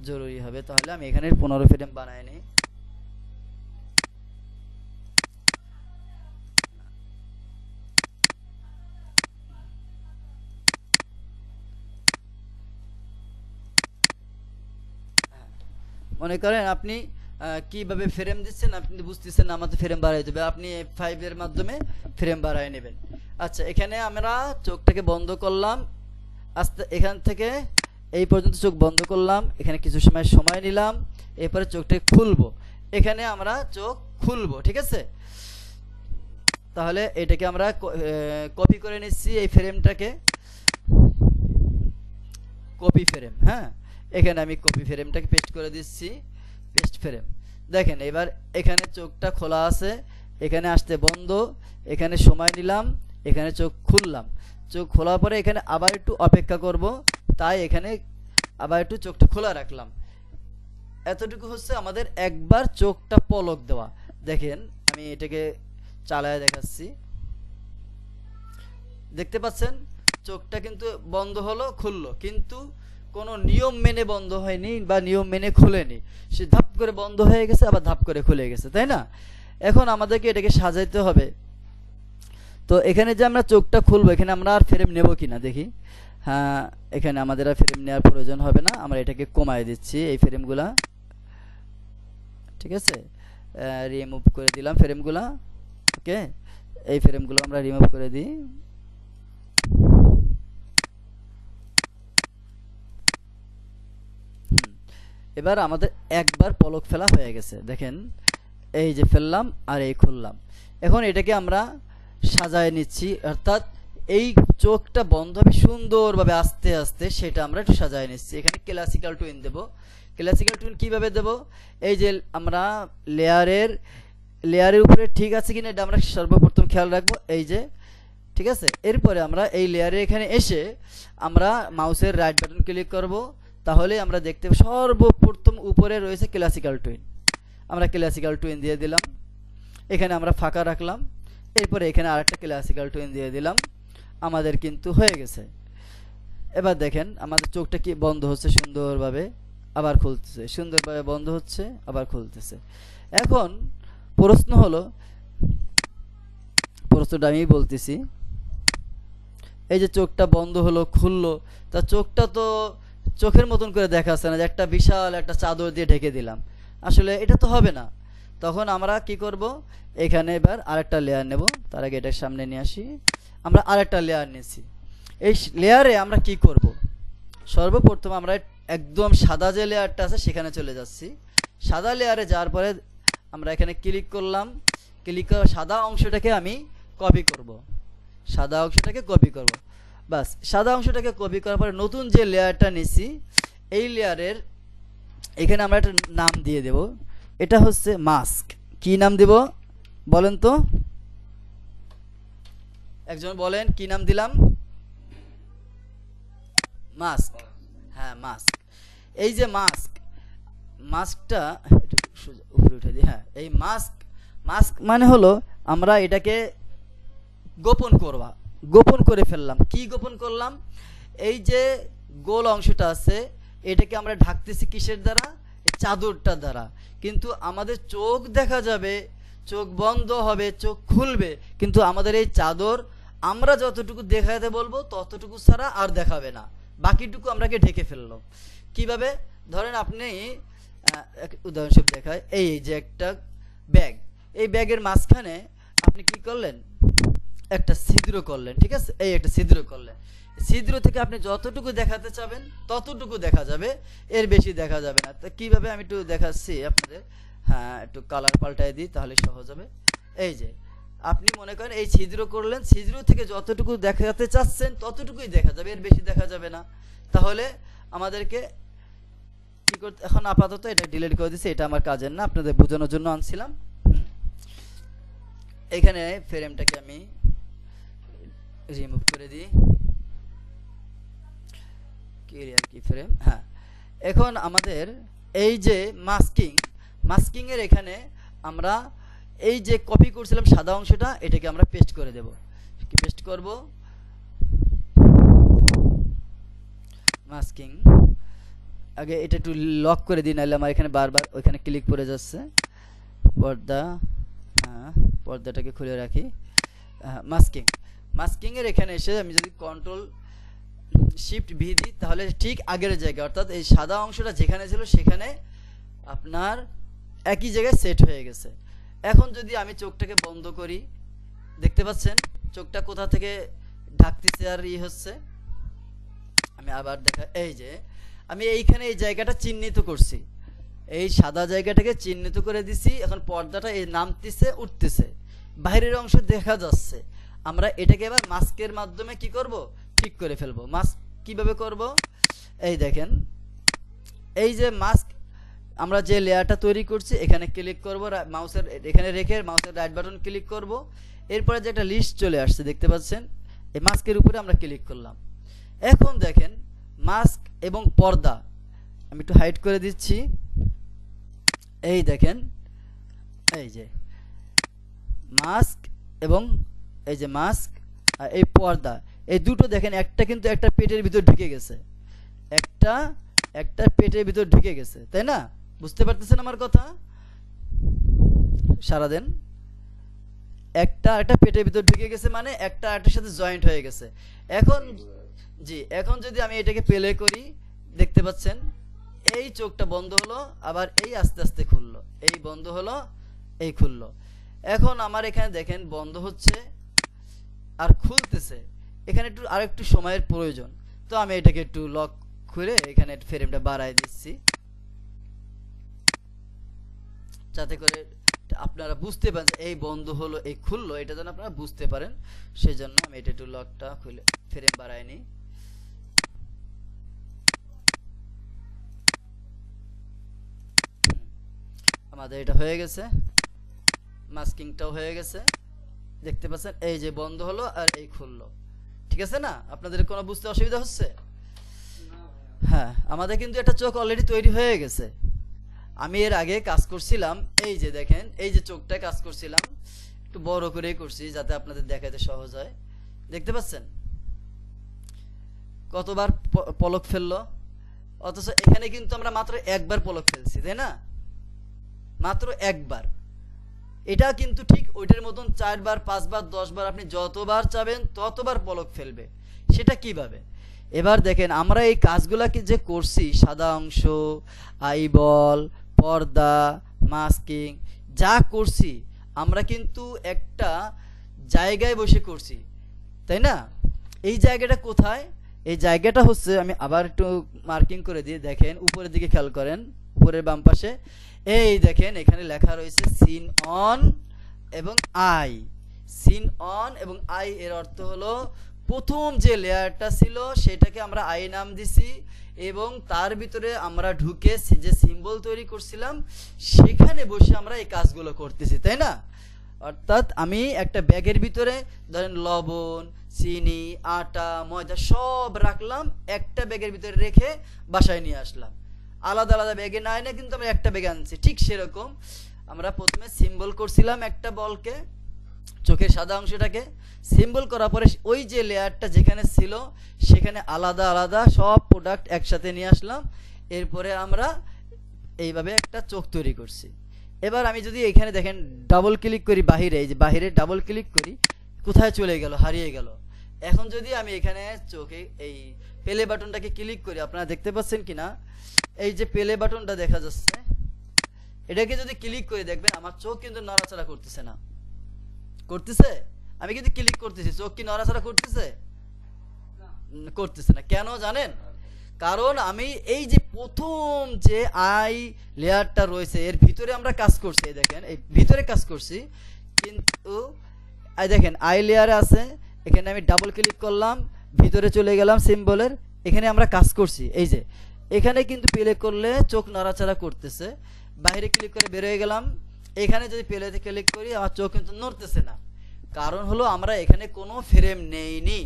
জরুরি হবে। তাহলে আমি এখানে 15 ফ্রেম বানাই নিই। মনে করেন আপনি কিভাবে ফ্রেম দিচ্ছেন আপনি বুঝতেছেন না, আমাদের ফ্রেম বাড়াই দেবে, আপনি F5 এর মাধ্যমে ফ্রেম বাড়াই নেবেন। আচ্ছা, এখানে আমরা চোখটাকে বন্ধ করলাম, আস্তে এখান থেকে এই পর্যন্ত চোখ বন্ধ করলাম, এখানে কিছু সময় নিলাম, এরপরে চোখটাকে খুলবো। এখানে আমরা চোখ খুলবো, ঠিক আছে। তাহলে এটাকে আমরা কপি করে নিচ্ছি, এই ফ্রেমটাকে কপি ফ্রেম। হ্যাঁ, এখানে আমি কপি ফ্রেমটাকে পেস্ট করে দিচ্ছি, পেস্ট ফ্রেম। দেখেন এবার এখানে চোখটা খোলা আছে, এখানে আসতে বন্ধ, এখানে সময় নিলাম, এখানে চোখ খুললাম। চোখ খোলার পরে এখানে আবার একটু অপেক্ষা করব, তাই এখানে আবার একটু চোখটা খোলা রাখলাম। এতটুকু হচ্ছে আমাদের একবার চোখটা পলক দেওয়া। দেখেন আমি এটাকে চালায় দেখাচ্ছি, দেখতে পাচ্ছেন চোখটা কিন্তু বন্ধ হলো খুললো, কিন্তু কোনো নিয়ম মেনে বন্ধ হয়নি বা নিয়ম মেনে খুলেনি, সে ধাপ করে বন্ধ হয়ে গেছে আবার ধাপ করে খুলে গেছে, তাই না। এখন আমাদেরকে এটাকে সাজাইতে হবে। তো এখানে যে আমরা চোখটা খুলবো, এখানে আমরা আর ফ্রেম নেব কিনা দেখি। হ্যাঁ, এখানে আমাদের আর ফ্রেম নেওয়ার প্রয়োজন হবে না, আমরা এটাকে কমায় দিচ্ছি এই ফ্রেমগুলা, ঠিক আছে। রিমুভ করে দিলাম ফ্রেমগুলা, ওকে। এই ফ্রেমগুলো আমরা রিমুভ করে দিই। এবার আমাদের একবার পলক ফেলা হয়ে গেছে, দেখেন এই যে ফেললাম আর এই খুললাম। এখন এটাকে আমরা সাজায় নিচ্ছি, অর্থাৎ এই চোখটা বন্ধ হবে সুন্দরভাবে আস্তে আস্তে, সেটা আমরা একটু সাজায় নিচ্ছি। এখানে ক্লাসিক্যাল টুইন দেব। ক্লাসিক্যাল টুইন কিভাবে দেব, এই যে আমরা লেয়ারের উপরে ঠিক আছে কিনা এটা আমরা সর্বপ্রথম খেয়াল রাখবো, এই যে ঠিক আছে। এরপরে আমরা এই লেয়ারে এখানে এসে আমরা মাউসের রাইট বাটন ক্লিক করব, তাহলে আমরা দেখতে সর্বপ্রথম উপরে রয়েছে ক্লাসিক্যাল টুইন, আমরা ক্লাসিক্যাল টুইন দিয়ে দিলাম। এখানে আমরা ফাঁকা রাখলাম, এরপরে এখানে আরেকটা ক্লাসিক্যাল টুইন দিয়ে দিলাম, আমাদের কিন্তু হয়ে গেছে। এবার দেখেন আমাদের চোখটা কি বন্ধ হচ্ছে সুন্দরভাবে, আবার খুলতেছে, সুন্দরভাবে বন্ধ হচ্ছে আবার খুলতেছে। এখন প্রশ্ন হলো, প্রশ্নটা আমি বলতেছি, এই যে চোখটা বন্ধ হলো খুললো, তা চোখটা তো চোখের মতন করে দেখাচ্ছে না, যে একটা বিশাল একটা চাদর দিয়ে ঢেকে দিলাম, আসলে এটা তো হবে না। তখন আমরা কি করব, এখানে এবার আরেকটা লেয়ার নেব। তার আগে এটার সামনে নিয়ে আসি, আমরা আরেকটা লেয়ার নিয়েছি। এই লেয়ারে আমরা কি করব, সর্বপ্রথম আমরা একদম সাদা যে লেয়ারটা আছে সেখানে চলে যাচ্ছি। সাদা লেয়ারে যাওয়ার পরে আমরা এখানে ক্লিক করলাম, ক্লিক করে সাদা অংশটাকে আমি কপি করব, সাদা অংশটাকে কপি করব। বাস, সাদা অংশটাকে কপি করার পরে নতুন যে লেয়ারটা নিছি, এই লেয়ারের এখানে আমরা একটা নাম দিয়ে দেব, এটা হচ্ছে মাস্ক। কি নাম দেব বলেন তো, একজন বলেন কি নাম দিলাম, মাস্ক। হ্যাঁ, মাস্ক। এই যে মাস্কটা একটু উপরে উঠে দিই। হ্যাঁ, এই মাস্ক মানে হলো আমরা এটাকে গোপন করে ফেললাম। কি গোপন করলাম, এই যে গোল অংশটা আছে এটাকে আমরা ঢাকতেছি কিসের দ্বারা, চাদরটা দ্বারা। কিন্তু আমাদের চোখ দেখা যাবে, চোখ বন্ধ হবে, চোখ খুলবে, কিন্তু আমাদের এই চাদর আমরা যতটুকু দেখাতে বলবো ততটুকু ছাড়া আর দেখাবে না, বাকিটুকু আমরাকে ঢেকে ফেললো। কিভাবে, ধরেন আপনি এক উদাহরণস্বরূপ দেখায়, এই যে একটা ব্যাগ, এই ব্যাগের মাঝখানে আপনি কি করলেন, একটা ছিদ্র করলেন, ঠিক আছে, এই একটা ছিদ্র করলেন, ছিদ্র থেকে আপনি যতটুকু দেখাতে চাবেন ততটুকু দেখা যাবে, এর বেশি দেখা যাবে না। তো কিভাবে আমি একটু দেখাচ্ছি আপনাদের, হ্যাঁ একটু কালার পাল্টাই দিই তাহলে সহজ হবে। এই যে আপনি মনে করেন এই ছিদ্র করলেন, ছিদ্র থেকে যতটুকু দেখাতে চাচ্ছেন ততটুকুই দেখা যাবে, এর বেশি দেখা যাবে না। তাহলে আমাদেরকে কি করতে, এখন আপাতত এটা ডিলিট করে দিচ্ছি, এটা আমার কাজের না, আপনাদের বোঝানোর জন্য আনছিলাম। এখানে ফ্রেমটাকে আমি রিমুভ করে দিই, ক্লিয়ার কি ফ্রেম। হ্যাঁ, এখন আমাদের এই যে মাস্কিং এর এখানে আমরা এই যে কপি করছিলাম সাদা অংশটা, এটাকে আমরা পেস্ট করে দেব। কি পেস্ট করব, মাস্কিং আগে এটা একটু লক করে দিই, নাহলে আমার এখানে বারবার ওইখানে ক্লিক করে যাচ্ছে। পর্দা, হ্যাঁ পর্দাটাকে খুলে রাখি। মাস্কিং এর এখানে এসে আমি যদি কন্ট্রোল শিফট ভি দিই তাহলে ঠিক আগের জায়গায়, অর্থাৎ এই সাদা অংশটা যেখানে ছিল সেখানে আপনার একই জায়গায় সেট হয়ে গেছে। এখন যদি আমি চোখটাকে বন্ধ করি, দেখতে পাচ্ছেন চোখটা কোথা থেকে ঢাকতেছে আর হচ্ছে। আমি আবার দেখা, এই যে আমি এইখানে এই জায়গাটা চিহ্নিত করছি, এই সাদা জায়গাটাকে চিহ্নিত করে দিছি। এখন পর্দাটা এই নামতেছে উঠতেছে, বাইরের অংশ দেখা যাচ্ছে। আমরা এটাকে এবার মাস্কের মাধ্যমে কি করব, ঠিক করে ফেলবো। মাস্ক কিভাবে করব, এই দেখেন, এই যে মাস্ক আমরা যে লেয়ারটা তৈরি করছি এখানে ক্লিক করব, মাউসের এখানে রেখে মাউসের রাইট বাটন ক্লিক করব। এরপরে যে একটা লিস্ট চলে আসছে দেখতে পাচ্ছেন, এই মাস্কের উপরে আমরা ক্লিক করলাম। এখন দেখেন মাস্ক এবং পর্দা আমি একটু হাইড করে দিচ্ছি। এই দেখেন, এই যে মাস্ক এবং এই যে মাস্ক আর এই পর্দা, এই দুটো দেখেন একটা কিন্তু একটা পেটের ভিতর ঢুকে গেছে, একটা পেটের ভিতর ঢুকে গেছে, তাই না? বুঝতে পারতেছেন আমার কথা? সারা দেন, একটা পেটের ভিতর ঢুকে গেছে মানে একটা একটার সাথে জয়েন্ট হয়ে গেছে। এখন জি, এখন যদি আমি এটাকে প্লে করি, দেখতে পাচ্ছেন এই চোখটা বন্ধ হলো, আবার এই আস্তে আস্তে খুললো, এই বন্ধ হলো, এই খুললো। এখন আমার এখানে দেখেন বন্ধ হচ্ছে আর খুলতেছে, এখানে একটু আরেকটু সময়ের প্রয়োজন। তো আমি এটাকে একটু লক খুলে এখানে ফ্রেমটা বাড়ায় দিচ্ছি, যাতে করে আপনারা বুঝতে পারেন এই বন্ধ হলো এই খুললো, এটা যেন আপনারা বুঝতে পারেন। সেই জন্য আমি এটা একটু লকটা খুলে ফ্রেম বাড়াই নিই। আমাদের এটা হয়ে গেছে, মাস্কিংটাও হয়ে গেছে, দেখতে পাচ্ছেন এই যে বন্ধ হলো আর এই খুললো, ঠিক আছে না? আপনাদের কোনো বুঝতে অসুবিধা হচ্ছে? হ্যাঁ, আমাদের কিন্তু একটা চোখ অলরেডি তৈরি হয়ে গেছে। আমি এর আগে কাজ করছিলাম, এই যে দেখেন এই যে চোখটা কাজ করছিলাম, একটু বড় করেই করছি যাতে আপনাদের দেখাতে সহজ হয়। দেখতে পাচ্ছেন কতবার পলক ফেললো, অথচ এখানে কিন্তু আমরা মাত্র একবার পলক ফেলছি, তাই না? মাত্র একবার। এটা কিন্তু ঠিক ওইটার মতন 4 বার 5 বার 10 বার আপনি যতবার চাবেন ততবার পলক ফেলবে। সেটা কিভাবে? এবার দেখেন আমরা এই কাজগুলা কি যে করছি, সাদা অংশ, আইবল, পর্দা, মাস্কিং যা করছি আমরা কিন্তু একটা জায়গায় বসে করছি, তাই না? এই জায়গাটা কোথায়? এই জায়গাটা হচ্ছে, আমি আবার একটু মার্কিং করে দিয়ে দেখেন উপরের দিকে খেয়াল করেন, উপরের বাম পাশে এই দেখেন এখানে লেখা রয়েছে সিন অন এবং আই। সিন অন এবং আই এর অর্থ হলো প্রথম যে লেয়ারটা ছিল সেটাকে আমরা আই নাম দিছি, এবং তার ভিতরে আমরা ঢুকে যে সিম্বল তৈরি করছিলাম সেখানে বসে আমরা এই কাজগুলো করতেছি, তাই না? অর্থাৎ আমি একটা ব্যাগের ভিতরে ধরেন লবণ, চিনি, আটা, ময়দা সব রাখলাম, একটা ব্যাগের ভিতরে রেখে বাসায় নিয়ে আসলাম। আলাদা আলাদা ব্যাগে না এনে কিন্তু আমরা একটা ব্যাগে আনছি। ঠিক সেরকম আমরা প্রথমে সিম্বল করছিলাম একটা বলকে, চোখের সাদা অংশটাকে সিম্বল করার পরে ওই যে লেয়ারটা যেখানে ছিল সেখানে আলাদা আলাদা সব প্রোডাক্ট একসাথে নিয়ে আসলাম। এরপরে আমরা এইভাবে একটা চোখ তৈরি করছি। এবার আমি যদি এখানে দেখেন ডাবল ক্লিক করি বাহিরে, এই যে বাহিরে ডাবল ক্লিক করি, কোথায় চলে গেল? হারিয়ে গেল। এখন যদি আমি এখানে চোখে এই প্লে বাটনটাকে ক্লিক করি, আপনারা দেখতে পাচ্ছেন কিনা, এই যে প্লে বাটনটা দেখা যাচ্ছে, এটাকে যদি ক্লিক করে দেখবেন আমার চোখ কিন্তু নড়াচড়া করতেছে না। করতেছে? আমি কিন্তু ক্লিক করতেছি, চোখ কি নড়াচড়া করতেছে? করতেছে না। কেন জানেন? কারণ আমি এই যে প্রথম যে আই লেয়ারটা রয়েছে এর ভিতরে আমরা কাজ করছি, দেখেন এই ভিতরে কাজ করছি, কিন্তু দেখেন আই লেয়ারে আছে, এখানে আমি ডাবল ক্লিক করলাম, ভিতরে চলে গেলাম সিম্বলের, এখানে আমরা কাজ করছি। এই যে এখানে কিন্তু প্লে করলে চোখ নড়াচড়া করতেছে, বাইরে ক্লিক করে বের হয়ে গেলাম, এখানে যদি প্লেতে ক্লিক করি আমার চোখ কিন্তু নড়তেছে না। কারণ হলো আমরা এখানে কোনো ফ্রেম নেইনি,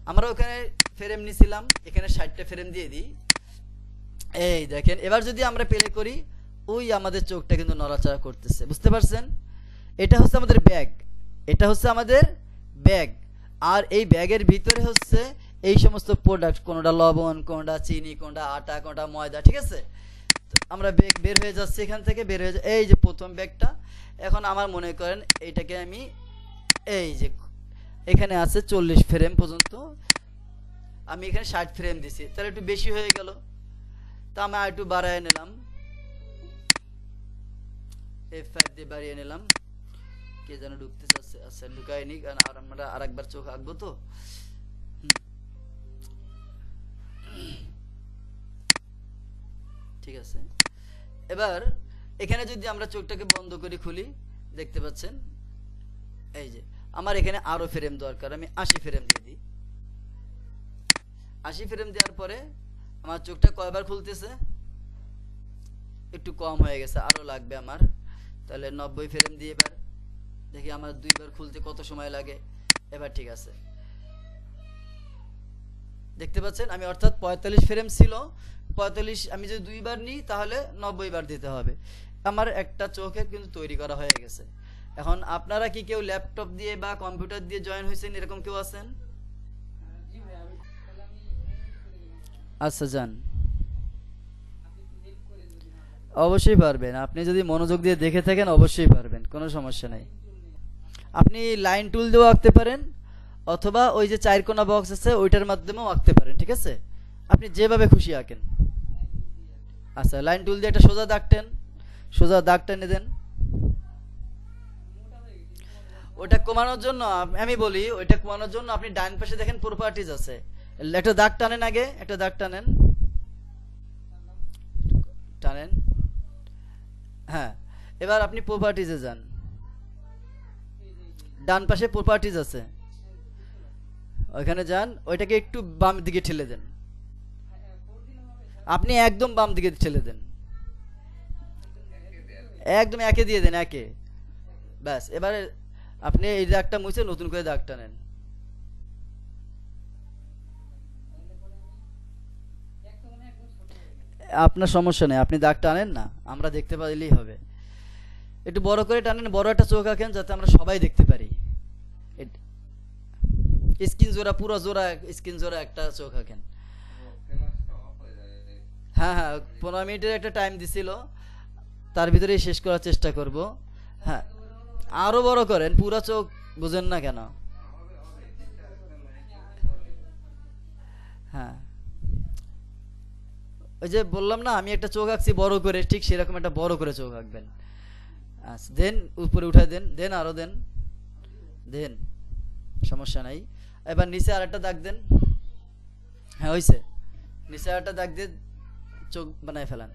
আমরা ওখানে ফ্রেম নিছিলাম, এখানে 60টা ফ্রেম দিয়ে দিই। এই দেখেন এবার যদি আমরা প্লে করি, ওই আমাদের চোখটা কিন্তু নড়াচড়া করতেছে, বুঝতে পারছেন? এটা হচ্ছে আমাদের ব্যাগ, এটা হচ্ছে আমাদের ব্যাগ। আর এই ব্যাগের ভিতরে হচ্ছে এই সমস্ত প্রোডাক্ট, কোনটা লবণ, কোনটা চিনি, কোনটা আটা, কোনটা ময়দা, ঠিক আছে? আমরা ব্যাগ বের হয়ে যাচ্ছে, এখান থেকে বের হয়ে এই যে প্রথম ব্যাগটা। এখন আমার মনে করেন এইটাকে আমি এই যে এখানে আছে 40 ফ্রেম পর্যন্ত, আমি এখানে 60 ফ্রেম দিছি, তাহলে একটু বেশি হয়ে গেল, তা আমি আর একটু বাড়ায় নিলাম, F5 দিয়ে বাড়িয়ে নিলাম। কে যেন ঢুকতে চাচ্ছে, আচ্ছা ঢুকায়নি, কারণ আমরা আরেকবার চোখ আঁকবো তো। ঠিক আছে, এবার এখানে যদি আমরা চোখটাকে বন্ধ করে খুলি, দেখতে পাচ্ছেন এই যে আমার এখানে আরো ফ্রেম দরকার, আমি 80 ফ্রেম দিয়ে দিই। 80 ফ্রেম দেওয়ার পরে আমার চোখটা কয়বার খুলতেছে? একটু কম হয়ে গেছে, আরো লাগবে আমার, তাহলে 90 ফ্রেম দিয়ে এবার দেখি আমার 2বার খুলতে কত সময় লাগে। এবার ঠিক আছে, দেখতে পাচ্ছেন আমি অর্থাৎ 45 ফ্রেম ছিল, 45 আমি যদি 2বার নিই তাহলে 90 বার দিতে হবে। আমার একটা চোখের কিন্তু তৈরি করা হয়ে গেছে। এখন আপনারা কি কেউ ল্যাপটপ দিয়ে বা কম্পিউটার দিয়ে জয়েন হয়েছেন, এরকম কেউ আছেন? আচ্ছা যান, অবশ্যই পারবেন, আপনি যদি মনোযোগ দিয়ে দেখে থাকেন অবশ্যই পারবেন, কোনো সমস্যা নাই। আপনি লাইন টুল দিয়েও আঁকতে পারেন, অথবা ওই যে 4 কোনা বক্স আছে ওইটার মাধ্যমেও আঁকতে পারেন, ঠিক আছে? আপনি যেভাবে খুশি আঁকেন। আচ্ছা লাইন টুল দিয়ে একটা সোজা দাগ টেন, সোজা দাগ টেনে দেন। ওটা কমানোর জন্য আমি বলি, ওইটা কমানোর জন্য আপনি ডান পাশে দেখেন প্রপার্টিজ আছে, একটা দাগ টানেন, আগে একটা দাগ টানেন, টানেন, হ্যাঁ। এবার আপনি প্রপার্টিজে যান, ডান পাশে প্রপার্টিজ আছে, ওইখানে যান, ওইটাকে একটু বাম দিকে ঠেলে দেন, আপনি একদম বাম দিকে ঠেলে দেন, একদম একে দিয়ে দেন, একে, ব্যাস। এবারে আপনি এই দাগটা মুছে নতুন করে দাগ টানেন। আপনার সমস্যা নেই, আপনি দাগ টানেন না, আমরা দেখতে পাইলেই হবে। একটু বড় করে টানেন, বড় একটা চোখ আঁকেন যাতে আমরা সবাই দেখতে পারি। স্কিন জোড়া, পুরো জোড়া স্কিন জোড়া একটা চোখ আঁকেন। হ্যাঁ হ্যাঁ, 15 মিনিটের একটা টাইম দিছিল, তার ভিতরেই শেষ করার চেষ্টা করব। হ্যাঁ আরো বড় করেন, পুরো চোখ বুঝেন না কেন? হ্যাঁ ওই যে বললাম না আমি একটা চোখ আঁকছি বড় করে, ঠিক সেরকম একটা বড় করে চোখ আঁকবেন। আচ্ছা দেন, উপরে উঠায় দেন, দেন আরো দেন, দেন, সমস্যা নাই। এবার নিচে আরেকটা দাগ দেন, হ্যাঁ হইছে, নিচে আরেকটা দাগ দিয়ে চোখ বানায় ফেলান।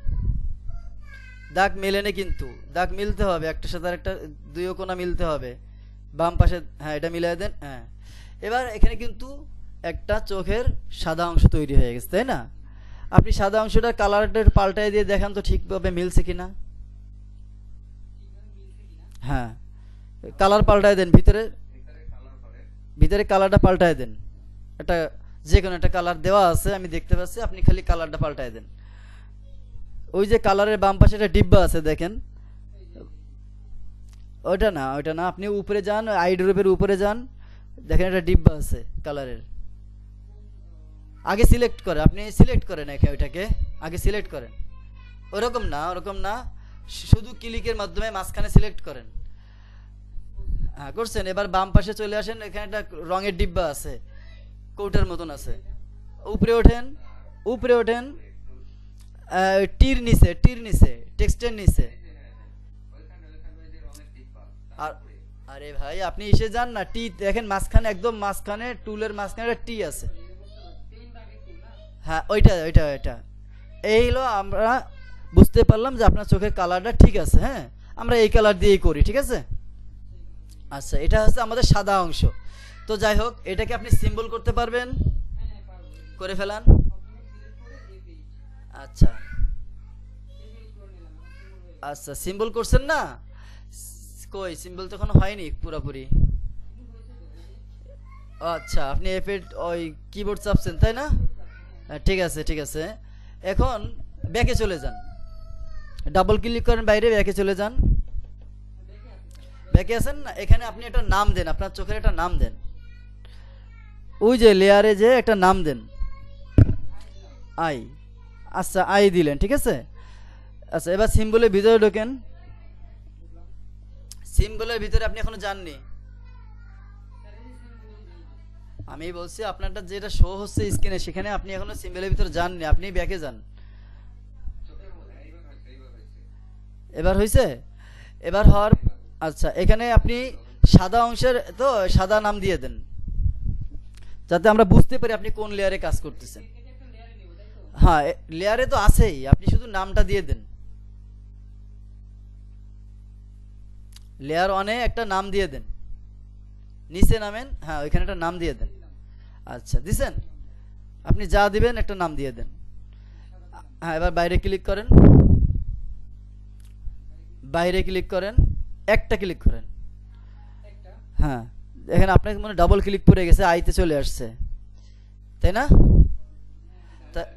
দাগ মেলে না কিন্তু, দাগ মিলতে হবে, একটা সাথে আরেকটা দুই কোণা মিলতে হবে, বাম পাশে, হ্যাঁ এটা মিলাই দেন, হ্যাঁ। এবার এখানে কিন্তু একটা চোখের সাদা অংশ তৈরি হয়ে গেছে, তাই না? আপনি সাদা অংশটার কালারটা পাল্টাই দিয়ে দেখান তো ঠিকভাবে মিলছে কিনা। হ্যাঁ কালার পাল্টায় দেন, ভিতরে ভিতরে কালারটা পাল্টায় দেন, একটা যে কোনো একটা কালার দেওয়া আছে আমি দেখতে পাচ্ছি, আপনি খালি কালারটা পাল্টায় দেন। ওই যে কালারের বাম পাশে একটা ডিব্বা আছে দেখেন, ওইটা না, ওইটা না, আপনি উপরে যান, আই ড্রপের উপরে যান, দেখেন একটা ডিব্বা আছে কালারের, আগে সিলেক্ট করে, আপনি সিলেক্ট করেন একে, ওইটাকে আগে সিলেক্ট করেন। ওরকম না, ওরকম না, শুধু ক্লিকের মাধ্যমে মাঝখানে সিলেক্ট করেন। হ্যাঁ করছেন, এবার বাম পাশে চলে আসেন, এখানে একটা রঙের ডিব্বা আছে, কৌটার মতন আছে, উপরে ওঠেন, উপরে ওঠেন, টির নিচে টেক্সটের নিচে। আর আরে ভাই আপনি এসে যান না, টি দেখেন মাঝখানে, একদম মাঝখানে, টুলের মাঝখানে একটা টি আছে। হ্যাঁ ওইটা ওইটা ওইটা। এই হলো আমরা বুঝতে পারলাম যে আপনার চোখের কালারটা ঠিক আছে। হ্যাঁ, আমরা এই কালার দিয়েই করি, ঠিক আছে। আচ্ছা, এটা হচ্ছে আমাদের সাদা অংশ। তো যাই হোক, এটাকে আপনি সিম্বল করতে পারবেন, করে ফেলান। আচ্ছা আচ্ছা, সিম্বল করছেন না? কই সিম্বল তো এখনো হয়নি পুরোপুরি। আচ্ছা, আপনি এফ8 ওই কিবোর্ড চাপছেন তাই না? হ্যাঁ, ঠিক আছে ঠিক আছে। এখন ব্যাকে চলে যান, ডাবল ক্লিক করেন, বাইরে ব্যাকে চলে যান। ব্যাকে আছেন না? এখানে আপনি একটা নাম দেন, আপনার চোখের একটা নাম দেন। ওই যে লেয়ারে যে একটা নাম দেন, আই। আচ্ছা, আই দিলেন, ঠিক আছে। আচ্ছা, এবার সিম্বলের ভিতরে ঢোকেন। সিম্বলের ভিতরে আপনি এখনো যাননি। আমি বলছি আপনারটা যেটা শো হচ্ছে স্ক্রিনে, সেখানে আপনি এখনো সিম্বলের ভিতরে যাননি, আপনি ব্যাকে যান। এবার হয়েছে? এবার হওয়ার, আচ্ছা, এখানে আপনি সাদা অংশের তো সাদা নাম দিয়ে দেন, যাতে আমরা বুঝতে পারি আপনি কোন লেয়ারে কাজ করতেছেন। হ্যাঁ, লেয়ারে তো আছেই, আপনি শুধু নামটা দিয়ে দেন। লেয়ার ওয়ানে একটা নাম দিয়ে দেন, নিচে নামেন, হ্যাঁ ওইখানে একটা নাম দিয়ে দেন। আচ্ছা, দিছেন? আপনি যা দিবেন একটা নাম দিয়ে দেন। হ্যাঁ, এবার বাইরে ক্লিক করেন, বাইরে ক্লিক করেন, একটা ক্লিক করেন। হ্যাঁ, এখানে আপনার মনে ডাবল ক্লিক পড়ে গেছে, আইতে চলে আসছে, তাই না? তা-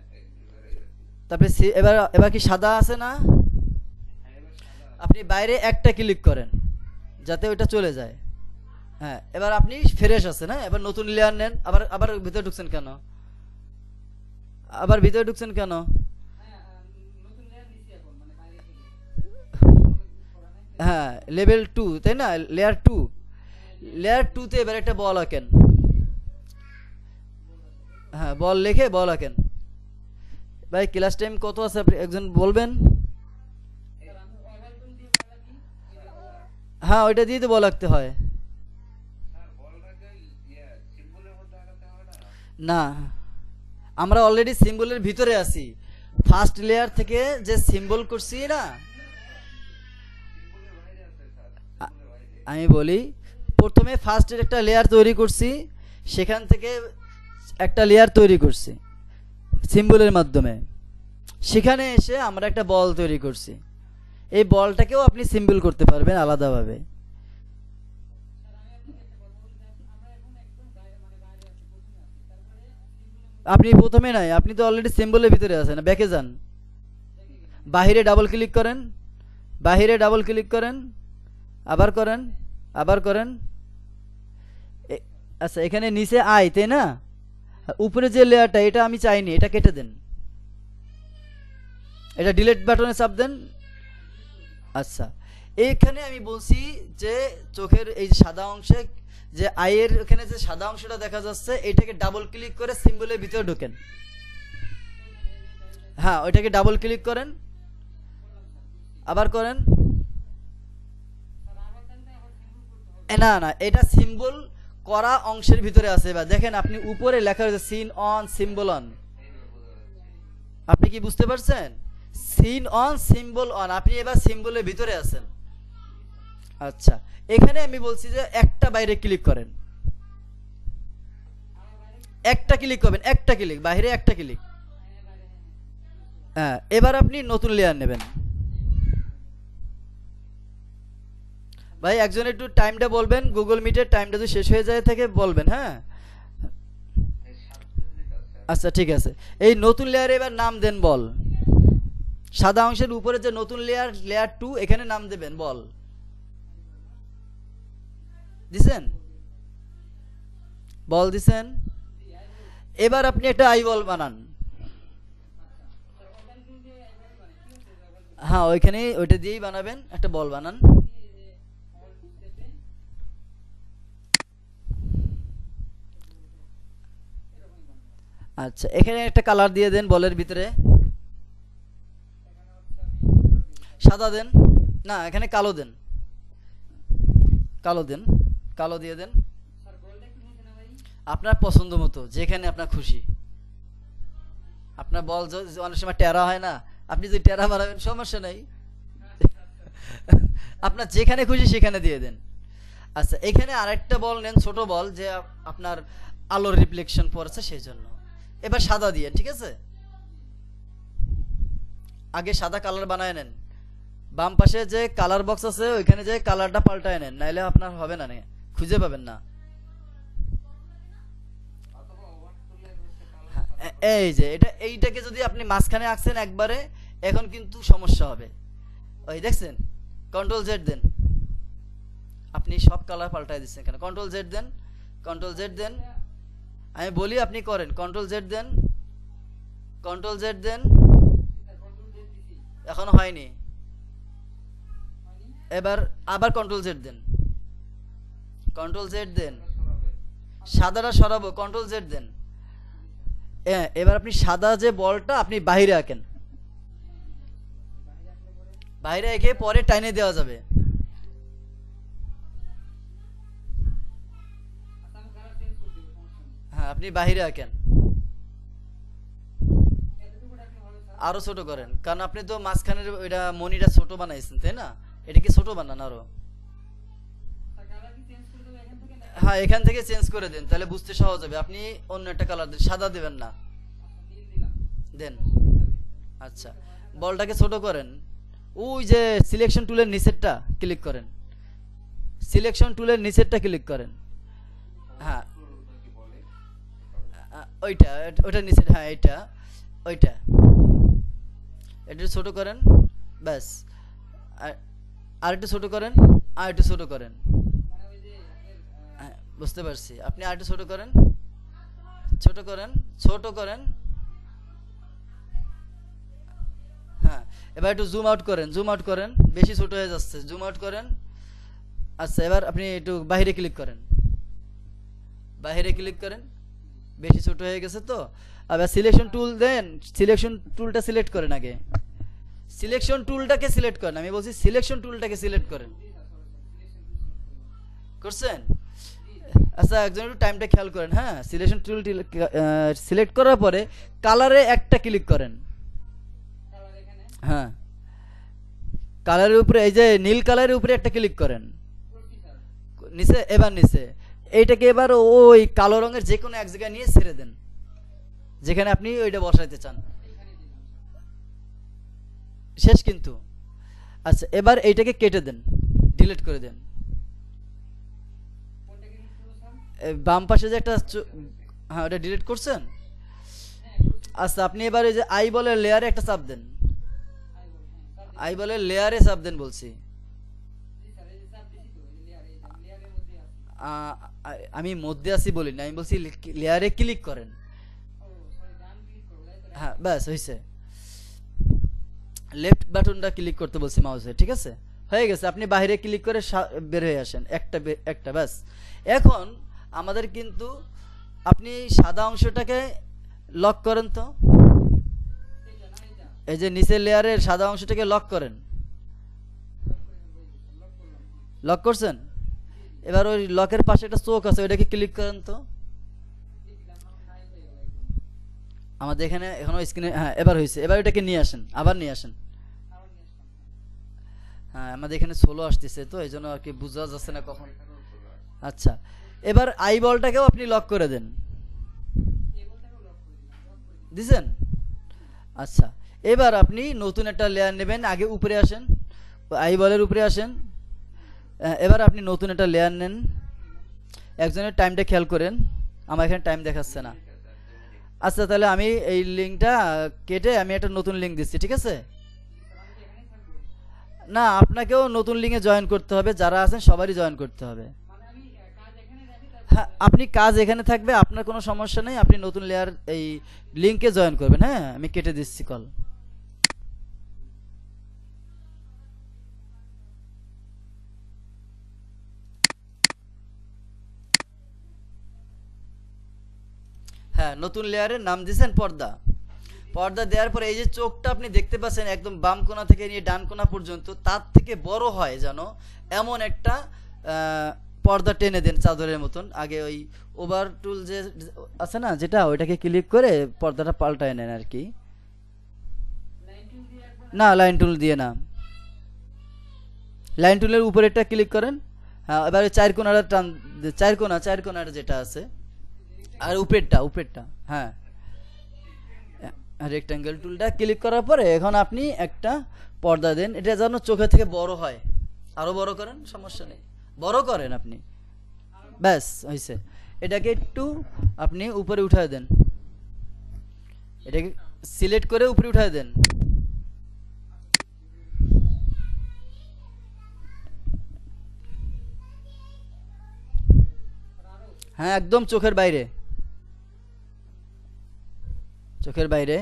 তারপরে এবার এবার কি সাদা আছে না? আপনি বাইরে একটা ক্লিক করেন, যাতে ওইটা চলে যায়। হ্যাঁ, এবার আপনি ফ্রেশ আছে না, এবার নতুন লেয়ার নেন। আবার আবার ভিতরে ঢুকছেন কেন? আবার ভিতরে ঢুকছেন কেন? হ্যাঁ, লেভেল 2 তাই না, লেয়ার 2। লেয়ার 2 তে এবার একটা বল আঁকেন। হ্যাঁ, বল লিখে বল আঁকেন। ভাই ক্লাস টাইম কত আছে আপনি একজন বলবেন? হ্যাঁ, ওইটা দিয়ে তো বল আঁকতে হয়। না, আমরা অলরেডি সিম্বলের ভিতরে আছি। ফার্স্ট লেয়ার থেকে যে সিম্বল করছি না, আ- আমি বলি, প্রথমে ফার্স্টের একটা লেয়ার তৈরি করছি, সেখান থেকে একটা লেয়ার তৈরি করছি সিম্বলের মাধ্যমে, সেখানে এসে আমরা একটা বল তৈরি করছি। এই বলটাকেও আপনি সিম্বল করতে পারবেন আলাদাভাবে। আপনি প্রথমে নাই, আপনি তো অলরেডি সিম্বলের ভিতরে আছেন, ব্যাকে যান, বাহিরে ডাবল ক্লিক করেন, বাহিরে ডাবল ক্লিক করেন, আবার করেন, আবার করেন। আচ্ছা, এখানে নিচে আই তাই না, আর উপরে যে লেয়ারটা, এটা আমি চাইনি, এটা কেটে দেন, এটা ডিলিট বাটনে চাপ দেন। আচ্ছা, এইখানে আমি বলছি যে চোখের এই যে সাদা অংশে, যে আইয়ের এখানে যে সাদা অংশটা দেখা যাচ্ছে, এটাকে ডাবল ক্লিক করে সিম্বলের ভিতরে ঢোকেন। হ্যাঁ, ওইটাকে ডাবল ক্লিক করেন, আবার করেন। না না, এটা সিম্বল করা অংশের ভিতরে আছে। এবার দেখেন, আপনি উপরে লেখা রয়েছে সিন অন সিম্বল অন, আপনি কি বুঝতে পারছেন? সিন অন সিম্বল অন, আপনি এবার সিম্বলের ভিতরে আছেন। আচ্ছা, এখানে আমি বলছি যে একটা বাইরে ক্লিক করেন, একটা ক্লিক করবেন, একটা ক্লিক বাইরে, একটা ক্লিক। হ্যাঁ, এবার আপনি নতুন লেয়ার নেবেন। ভাই একজন একটু টাইমটা বলবেন, গুগল মিটের টাইমটা যদি শেষ হয়ে যায় থেকে বলবেন, হ্যাঁ। আচ্ছা ঠিক আছে, এই নতুন লেয়ারে এবার নাম দেন বল। সাদা অংশের উপরে যে নতুন লেয়ার, লেয়ার 2, এখানে নাম দেবেন বল। দিছেন? বল দিছেন? এবার আপনি একটা আই বল বানান। হ্যাঁ, ওইখানে ওইটা দিয়েই বানাবেন, একটা বল বানান। আচ্ছা, এখানে একটা কালার দিয়ে দেন বলের ভিতরে। সাদা দেন, না এখানে কালো দেন, কালো দেন, কালো দিয়ে দেন আপনার পছন্দ মতো, যেখানে আপনার খুশি। আপনার বল অনেক সময় টেরা হয় না, আপনি যদি টেরা বানাবেন সমস্যা নেই, আপনার যেখানে খুশি সেখানে দিয়ে দেন। আচ্ছা, এখানে আরেকটা বল নেন, ছোট বল, যে আপনার আলোর রিফ্লেকশন পড়ছে সেই জন্য। এবার সাদা দিয়ে, ঠিক আছে, আগে সাদা কালার বানায় নেন। বাম পাশে যে কালার বক্স আছে ওইখানে যে কালারটা পাল্টায় নেন, নাইলে আপনার হবে না, খুঁজে পাবেন না। এই যে এইটাকে যদি আপনি মাঝখানে আঁকছেন একবারে, এখন কিন্তু সমস্যা হবে। ওই দেখছেন, কন্ট্রোল জেড দেন, আপনি সব কালার পাল্টাই দিচ্ছেন কেন? কন্ট্রোল জেড দেন, কন্ট্রোল জেড দেন, আমি বলি আপনি করেন, কন্ট্রোল জেড দেন, কন্ট্রোল জেড দেন, এখনো হয়নি। এবার আবার কন্ট্রোল জেড দেন, কন্ট্রোল জেড দেন, সাদাটা সরাবো, কন্ট্রোল জেড দেন। এবার আপনি সাদা যে বলটা আপনি বাইরে আঁকেন, বাইরে এঁকে পরে টাইনে দেওয়া যাবে। হ্যাঁ, আপনি বাইরে আঁকেন, আরো ছোট করেন, কারণ আপনি তো মাঝখানের ওইটা মনিটা ছোট বানাইছেন, তাই না? এটা কি ছোট বানান আরো? হ্যাঁ, এখান থেকে চেঞ্জ করে দেন, তাহলে বুঝতে সহজ হবে। আপনি অন্য একটা কালার দেন, সাদা দেবেন না, দেন। আচ্ছা, বলটাকে ছোট করেন, ওই যে সিলেকশন টুলের নিচেরটা ক্লিক করেন, সিলেকশন টুলের নিচেরটা ক্লিক করেন। হ্যাঁ, ওইটা, ওইটা নিচে, হ্যাঁ এইটা, ওইটা, এটা ছোট করেন, ব্যাস। আর একটু ছোট করেন, আর একটু ছোট করেন, হ্যাঁ বুঝতে পারছি। আপনি আর একটু ছোট করেন, ছোট করেন, ছোট করেন, হ্যাঁ। এবার একটু জুম আউট করেন, জুম আউট করেন, বেশি ছোট হয়ে যাচ্ছে, জুম আউট করেন। আচ্ছা, এবার আপনি একটু বাইরে ক্লিক করেন, বাইরে ক্লিক করেন, বেশি ছোট হয়ে গেছে তো। আবার সিলেকশন টুল দেন, সিলেকশন টুলটা সিলেক্ট করেন, আগে সিলেকশন টুলটাকে সিলেক্ট করেন, আমি বলছি সিলেকশন টুলটাকে সিলেক্ট করেন, করছেন? আচ্ছা, একজন একটু টাইমটা খেয়াল করেন। হ্যাঁ, সিলেকশন টুল সিলেক্ট করার পরে কালারে একটা ক্লিক করেন। হ্যাঁ, কালারের উপরে, এই যে নীল কালারের উপরে একটা ক্লিক করেন, নিচে, এবার নিচে এইটাকে এবার ওই কালো রঙের যে কোনো এক জায়গায় নিয়ে ছেড়ে দেন, যেখানে আপনি ওইটা বসাইতে চান, শেষ কিন্তু। আচ্ছা, এবার এইটাকে কেটে দেন, ডিলিট করে দেন। বাম পাশে যে একটা হ্যাঁ, ওটা ডিলিট করছেন। আচ্ছা, আপনি এবার এই যে আই বলের লেয়ারে একটা চাপ দেন, আই বলের লেয়ারে চাপ দেন বলছি। আমি মধ্যে আছি বলি না, আমি বলছি লেয়ারে ক্লিক করেন। হ্যাঁ, ব্যাস হয়েছে, লেফট বাটনটা ক্লিক করতে বলছি মাউসে, ঠিক আছে, হয়ে গেছে। আপনি বাইরে ক্লিক করে বের হয়ে আসেন, একটা একটা, ব্যাস। এখন আমাদের কিন্তু, আপনি সাদা অংশটাকে লক করেন তো, এই যে নিচের লেয়ারের সাদা অংশটাকে লক করেন, লক করছেন। এবার ওই লকের পাশে একটা চোখ আছে, ওইটাকে ক্লিক করেন তো। আমাদের এখানে এখনো স্ক্রিনে, হ্যাঁ এবার হয়েছে। এবার ওইটাকে নিয়ে আসেন, আবার নিয়ে আসেন। হ্যাঁ, আমাদের এখানে সোলো আসতেছে তো, এই জন্য আর কি বোঝা যাচ্ছে না কখন। আচ্ছা, এবার আই বলটাকেও আপনি লক করে দেন, দিছেন। আচ্ছা, এবার আপনি নতুন একটা লেয়ার নেবেন, আগে উপরে আসেন, আই বলের উপরে আসেন। এবার আপনি নতুন একটা লেয়ার নেন, একজনের টাইমটা খেয়াল করেন, আমার এখানে টাইম দেখাচ্ছে না। আচ্ছা, তাহলে আমি এই লিঙ্কটা কেটে আমি একটা নতুন লিঙ্ক দিচ্ছি, ঠিক আছে? না, আপনাকেও নতুন লিঙ্কে জয়েন করতে হবে, যারা আছেন সবারই জয়েন করতে হবে। হ্যাঁ, আপনি কাজ এখানে থাকবে, আপনার কোনো সমস্যা নেই, আপনি নতুন লেয়ার এই লিঙ্কে জয়েন করবেন। হ্যাঁ, আমি কেটে দিচ্ছি কল। হ্যাঁ, নতুন লেয়ারের নাম দিয়েছেন পর্দা, পর্দা দেওয়ার পরে এই যে চোখটা আপনি দেখতে পাচ্ছেন একদম বাম কোণা থেকে নিয়ে ডান কোণা পর্যন্ত, তার থেকে বড় হয় যেন এমন একটা পর্দা টেনে দেন চাদরের মতন। আগে ওই ওভার টুল যে আছে না যেটা, ওইটাকে ক্লিক করে পর্দাটা পাল্টায় নেন আর কি। না, লাইন টুল দিয়ে না, লাইন টুলের উপরেরটা ক্লিক করেন। হ্যাঁ, এবার চার কোণাটা টান, চার কোণাটা যেটা আছে, আর উপরেরটা হ্যাঁ, রেক্ট্যাঙ্গেল টুলটা ক্লিক করার পরে এখন আপনি একটা পর্দা দেন, এটা যেন চোখের থেকে বড় হয়। আরো বড় করেন, সমস্যা নেই, বড় করেন আপনি, ব্যাস হয়েছে। এটাকে একটু আপনি উপরে উঠায় দেন, এটাকে সিলেক্ট করে উপরে উঠায় দেন। হ্যাঁ, একদম চোখের বাইরে, চোখের বাইরে,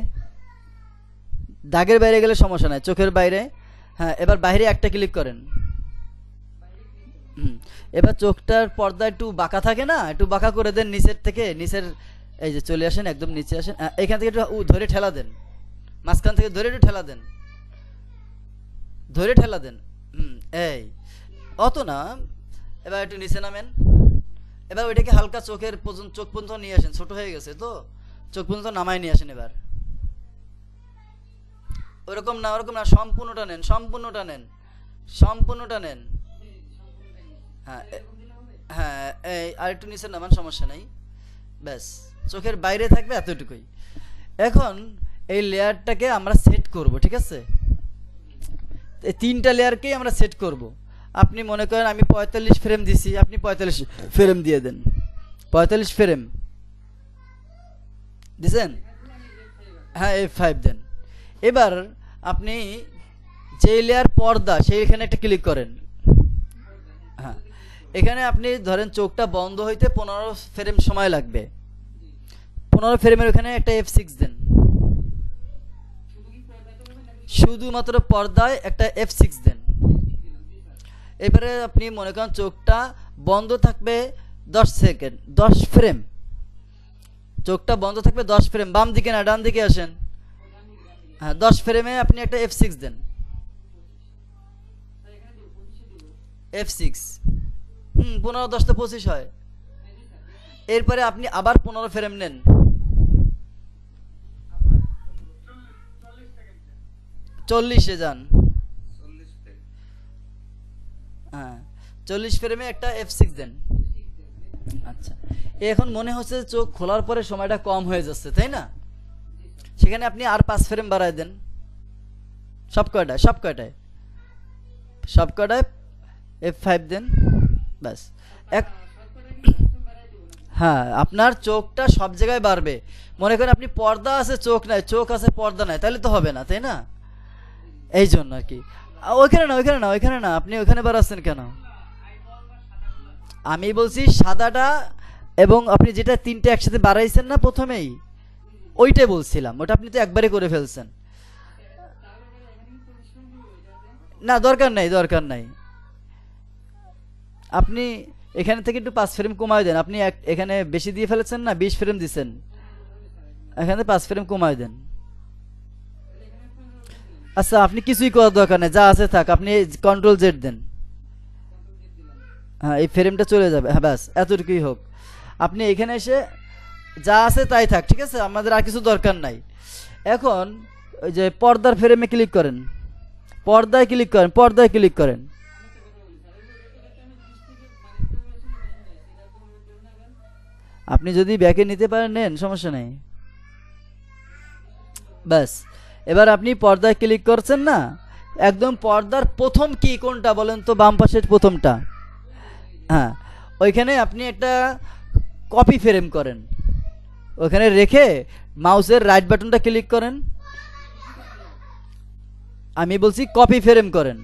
দাগের বাইরে গেলে সমস্যা নাই, চোখের বাইরে। হ্যাঁ, এবার বাইরে একটা ক্লিক করেন। এবার চোখটার পর্দা একটু বাঁকা থাকে না, একটু বাঁকা করে দেন নিচের থেকে, নিচের এই যে চলে আসেন, একদম নিচে আসেন, এখান থেকে একটু ধরে ঠেলা দেন, মাঝখান থেকে ধরে একটু ঠেলা দেন, ধরে ঠেলা দেন। এই অত না, এবার একটু নিচে নামেন। এবার ওইটাকে হালকা চোখের চোখ পর্যন্ত নিয়ে আসেন, ছোট হয়ে গেছে তো, চোখ পর্যন্ত নামায় নিয়ে আসেন। এবার ওরকম না, ওরকম না, সম্পূর্ণটা নেন, সম্পূর্ণটা নেন, সম্পূর্ণটা নেন। হ্যাঁ হ্যাঁ, এই আর একটু নিচে নামান, সমস্যা নাই, ব্যাস চোখের বাইরে থাকবে এতটুকুই। এখন এই লেয়ারটাকে আমরা সেট করব, ঠিক আছে? এই তিনটা লেয়ারকেই আমরা সেট করব। আপনি মনে করেন আমি 45 ফ্রেম দিছি, আপনি 45 ফ্রেম দিয়ে দেন, 45 ফ্রেম দিছেন, হ্যাঁ F5 দেন। এবার আপনি যে লেয়ার পর্দা সেইখানে একটা ক্লিক করেন। হ্যাঁ, এখানে আপনি ধরেন চোখটা বন্ধ হইতে 15 ফ্রেম সময় লাগবে, 15 ফ্রেমের ওখানে একটা F6 দেন, শুধুমাত্র পর্দায় একটা F6 দেন। এবারে আপনি মনে করেন চোখটা বন্ধ থাকবে 10 সেকেন্ড, 10 ফ্রেম, চোখটা বন্ধ থাকবে 10 ফ্রেম, বাম দিকে না ডান দিকে আসেন। হ্যাঁ, 10 ফ্রেমে আপনি একটা F6 দেন, F6। 15 10 তো 25 হয়। এরপরে আপনি আবার 15 ফ্রেম নেন, 40-এ যান। হ্যাঁ, 40 ফ্রেমে একটা F6 দেন। আচ্ছা, এখন মনে হচ্ছে চোখ খোলার পরে সময়টা কম হয়ে যাচ্ছে, তাই না? সেখানে আপনি আর 5 ফ্রেম বাড়ায় দেন, সবকয়টায় F5 দেন, ব্যাস। এক হ্যাঁ, আপনার চোখটা সব জায়গায় বাড়বে। মনে করেন আপনি পর্দা আছে চোখ নাই, চোখ আছে পর্দা নাই, তাহলে তো হবে না, তাই না? এই জন্য আর কি। ওইখানে না, আপনি ওইখানে বাড়াচ্ছেন কেন? আমি বলছি সাদাটা, এবং আপনি যেটা তিনটে একসাথে বাড়াইছেন না প্রথমেই, ওইটাই বলছিলাম, ওটা আপনি তো একবারে করে ফেলছেন। না, দরকার নাই, আপনি এখানে থেকে একটু 5 ফ্রেম কমায় দেন। আপনি এখানে বেশি দিয়ে ফেলেছেন না, 20 ফ্রেম দিচ্ছেন, এখানে 5 ফ্রেম কমায় দেন। আচ্ছা, আপনি কিছুই করার দরকার নেই, যা আছে থাক, আপনি Ctrl Z দেন। হ্যাঁ, এই ফ্রেমটা চলে যাবে, হ্যাঁ ব্যাস এতটুকুই হোক। আপনি এখানে এসে যা আছে তাই থাক, ঠিক আছে, আমাদের আর কিছু দরকার নাই। এখন ওই যে পর্দার ফ্রেমে ক্লিক করেন, পর্দায় ক্লিক করেন। আপনি যদি ব্যাকে নিতে পারেন নেন, সমস্যা নেই, ব্যাস। এবার আপনি পর্দায় ক্লিক করছেন না, একদম পর্দার প্রথম কি কোনটা বলেন তো? বাম পাশের প্রথমটা। হ্যাঁ, ওইখানে আপনি একটা কপি ফ্রেম করেন, ওখানে রেখে মাউসের রাইট বাটনটা ক্লিক করেন। আমি বলছি কপি ফ্রেম করেন,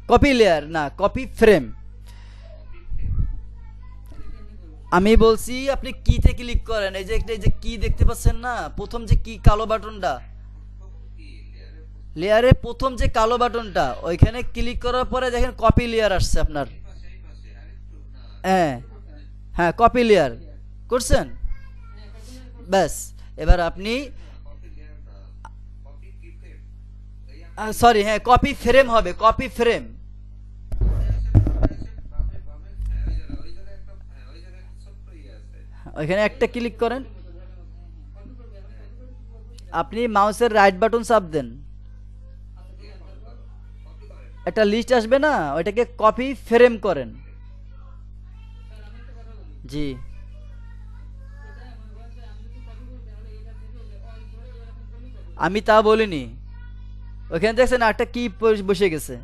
কপি লেয়ার না, কপি ফ্রেম। আমি বলছি আপনি কিতে ক্লিক করেন, এই যে কি দেখতে পাচ্ছেন না, প্রথম যে কি কালো বাটনটা, লেয়ারের প্রথম যে কালো বাটনটা, ওইখানে ক্লিক করার পরে দেখেন কপি লেয়ার আসছে আপনার। হ্যাঁ হ্যাঁ, কপি লেয়ার করছেন, ব্যাস। এবার আপনি সরি, হ্যাঁ কপি ফ্রেম হবে, কপি ফ্রেম। ওইখানে একটা ক্লিক করেন, আপনি মাউসের রাইট বাটন চাপ দেন, একটা লিস্ট আসবে না, ওইটাকে কপি ফ্রেম করেন। জি আমি তা বলিনি, ওইখানে দেখছেন একটা কি বসে গেছে।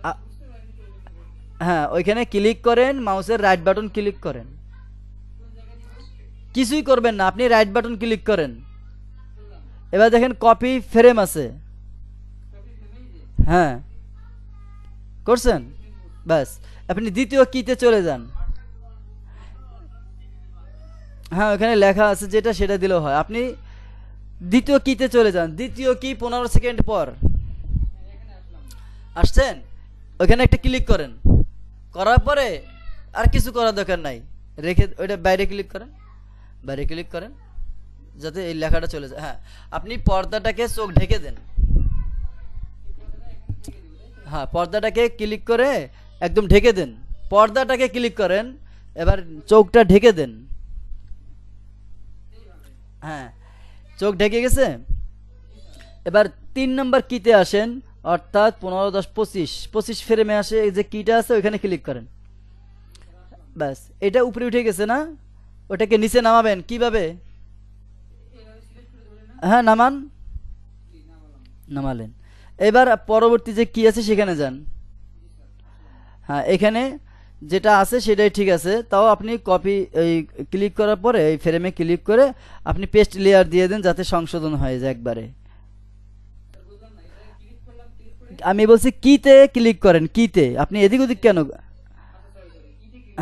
আ- হ্যাঁ ওইখানে ক্লিক করেন, মাউসের রাইট বাটন ক্লিক করেন, কিছুই করবেন না, আপনি রাইট বাটন ক্লিক করেন। এবার দেখেন কপি ফ্রেম আছে। হ্যাঁ করছেন, ব্যাস আপনি দ্বিতীয় কিতে চলে যান। হ্যাঁ ওখানে লেখা আছে যেটা, সেটা দিলেও হয়। আপনি দ্বিতীয় কিতে চলে যান, দ্বিতীয় কি 15 সেকেন্ড পর আসছেন, ওখানে একটা ক্লিক করেন, করার পরে আর কিছু করার দরকার নাই, রেখে ওইটা বাইরে ক্লিক করেন, বাইরে ক্লিক করেন যাতে এই লেখাটা চলে যায়। হ্যাঁ আপনি পর্দাটাকে চোখ ঢেকে দেন, হ্যাঁ পর্দাটাকে ক্লিক করে একদম ঢেকে দেন, পর্দাটাকে ক্লিক করেন, এবার চোখটা ঢেকে দেন। হ্যাঁ চোখ ঢেকে গেছে। এবার 3 নম্বর কিতে আসেন, অর্থাৎ 15, 10, 25 ফ্রেমে আসে, এই যে কিটা আছে ওইখানে ক্লিক করেন। ব্যাস এটা উপরে উঠে গেছে না, ওটাকে নিচে নামাবেন কিভাবে? হ্যাঁ নামান, নামালেন। এবার পরবর্তী যে কি আছে সেখানে যান। হ্যাঁ এখানে যেটা আছে সেটাই ঠিক আছে, তাও আপনি কপি এই ক্লিক করার পরে এই ফ্রেমে ক্লিক করে আপনি পেস্ট লেয়ার দিয়ে দেন যাতে সংশোধন হয়ে যায় একবারে। আমি বলছি কিতে ক্লিক করেন, কিতে, আপনি এদিক ওদিক কেন?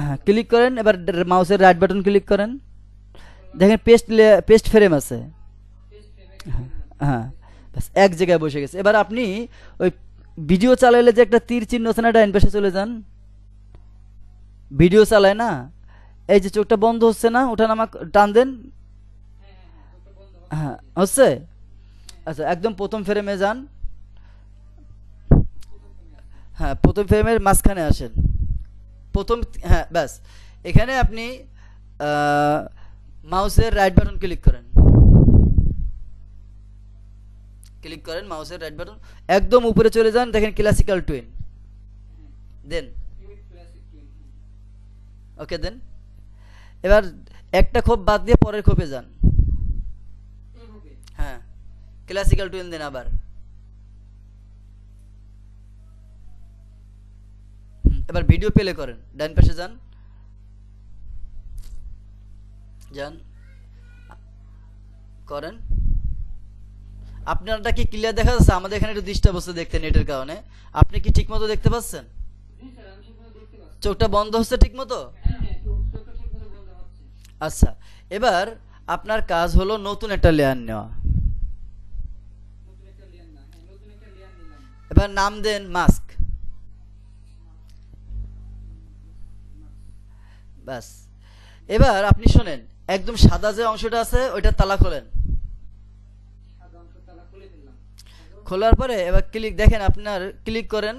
হ্যাঁ ক্লিক করেন, এবার মাউসের রাইট বাটন ক্লিক করেন, দেখেন পেস্ট পেস্ট ফ্রেম আছে। হ্যাঁ ব্যাস এক জায়গায় বসে গেছে। এবার আপনি ওই ভিডিও চালাইলে যে একটা তীর চিহ্ন আছে না, ডাইন পাশে চলে যান, ভিডিও চালায় না, এই যে চোখটা বন্ধ হচ্ছে না, ওঠা নামা টান দেন। হ্যাঁ হচ্ছে। আচ্ছা একদম প্রথম ফ্রেমে যান, হ্যাঁ প্রথম ফ্রেমের মাঝখানে আসেন, প্রথম, হ্যাঁ ব্যাস এখানে আপনি মাউসের রাইট বাটন ক্লিক করেন, ক্লিক করেন মাউসের রাইট বাটন, একদম উপরে চলে যান, দেখেন ক্লাসিক্যাল টুইন দেন, ওকে দেন। এবার একটা খোপ বাদ দিয়ে পরের খোপে যান, হ্যাঁ ক্লাসিক্যাল টুইন দেন আবার। এবার ভিডিও প্লে করেন, ডান পাশে যান, যান করেন। আপনারটা কি ক্লিয়ার দেখা যাচ্ছে? আমাদের এখানে একটু ডিস্টার্ব হচ্ছে দেখতে নেটের কারণে। আপনি কি ঠিক মতো দেখতে পাচ্ছেন? চোখটা বন্ধ হচ্ছে ঠিক মতো? আচ্ছা এবার আপনার কাজ হলো নতুন একটা লেয়ার নেওয়া। এবার নাম দেন মাস্ক, ব্যাস। এবার আপনি শোনেন, একদম সাদা যে অংশটা আছে ওইটা তালা খোলেন, খোলার পরে এবার ক্লিক, দেখেন আপনার ক্লিক করেন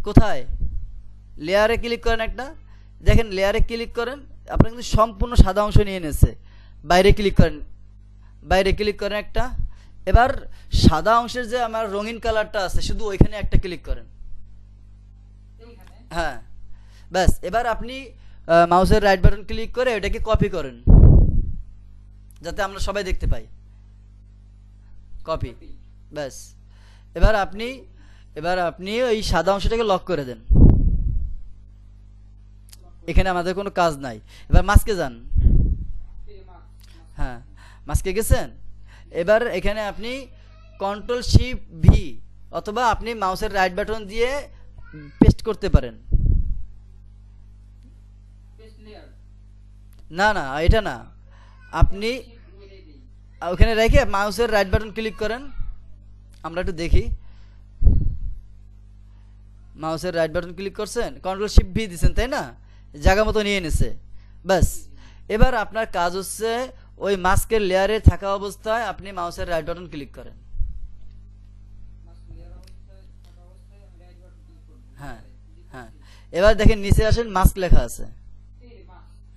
কোথায়, লেয়ারে ক্লিক করেন একটা, দেখেন লেয়ারে ক্লিক করেন, আপনার কিন্তু সম্পূর্ণ সাদা অংশ নিয়ে নিয়েছে। বাইরে ক্লিক করেন, বাইরে ক্লিক করেন একটা, এবার সাদা অংশের যে আমার রঙিন কালারটা আছে শুধু ওইখানে একটা ক্লিক করেন। হ্যাঁ ব্যাস এবার আপনি মাউসের রাইট বাটন ক্লিক করে ওটাকে কপি করেন যাতে আমরা সবাই দেখতে পাই, কপি, ব্যাস। এবার আপনি ওই সাদা অংশটাকে লক করে দেন, এখানে আমাদের কোনো কাজ নাই। এবার মাস্কে যান, হ্যাঁ মাস্কে গেছেন। এবার এখানে আপনি Ctrl+Shift+V অথবা আপনি মাউসের রাইট বাটন দিয়ে পেস্ট করতে পারেন। না না এটা না, আপনি ওখানে রেখে মাউসের রাইট বাটন ক্লিক করেন, আমরা একটু দেখি। মাউসের রাইট বাটন ক্লিক করছেন, Ctrl+Shift+V দিচ্ছেন তাই না, জায়গা মতো নিয়ে নিছে, ব্যাস। এবার আপনার কাজ হচ্ছে ওই মাস্কের লেয়ারে থাকা অবস্থায় আপনি মাউসের রাইট বাটন ক্লিক করেন, হ্যাঁ হ্যাঁ, এবার দেখেন নিচে আসেন, মাস্ক লেখা আছে।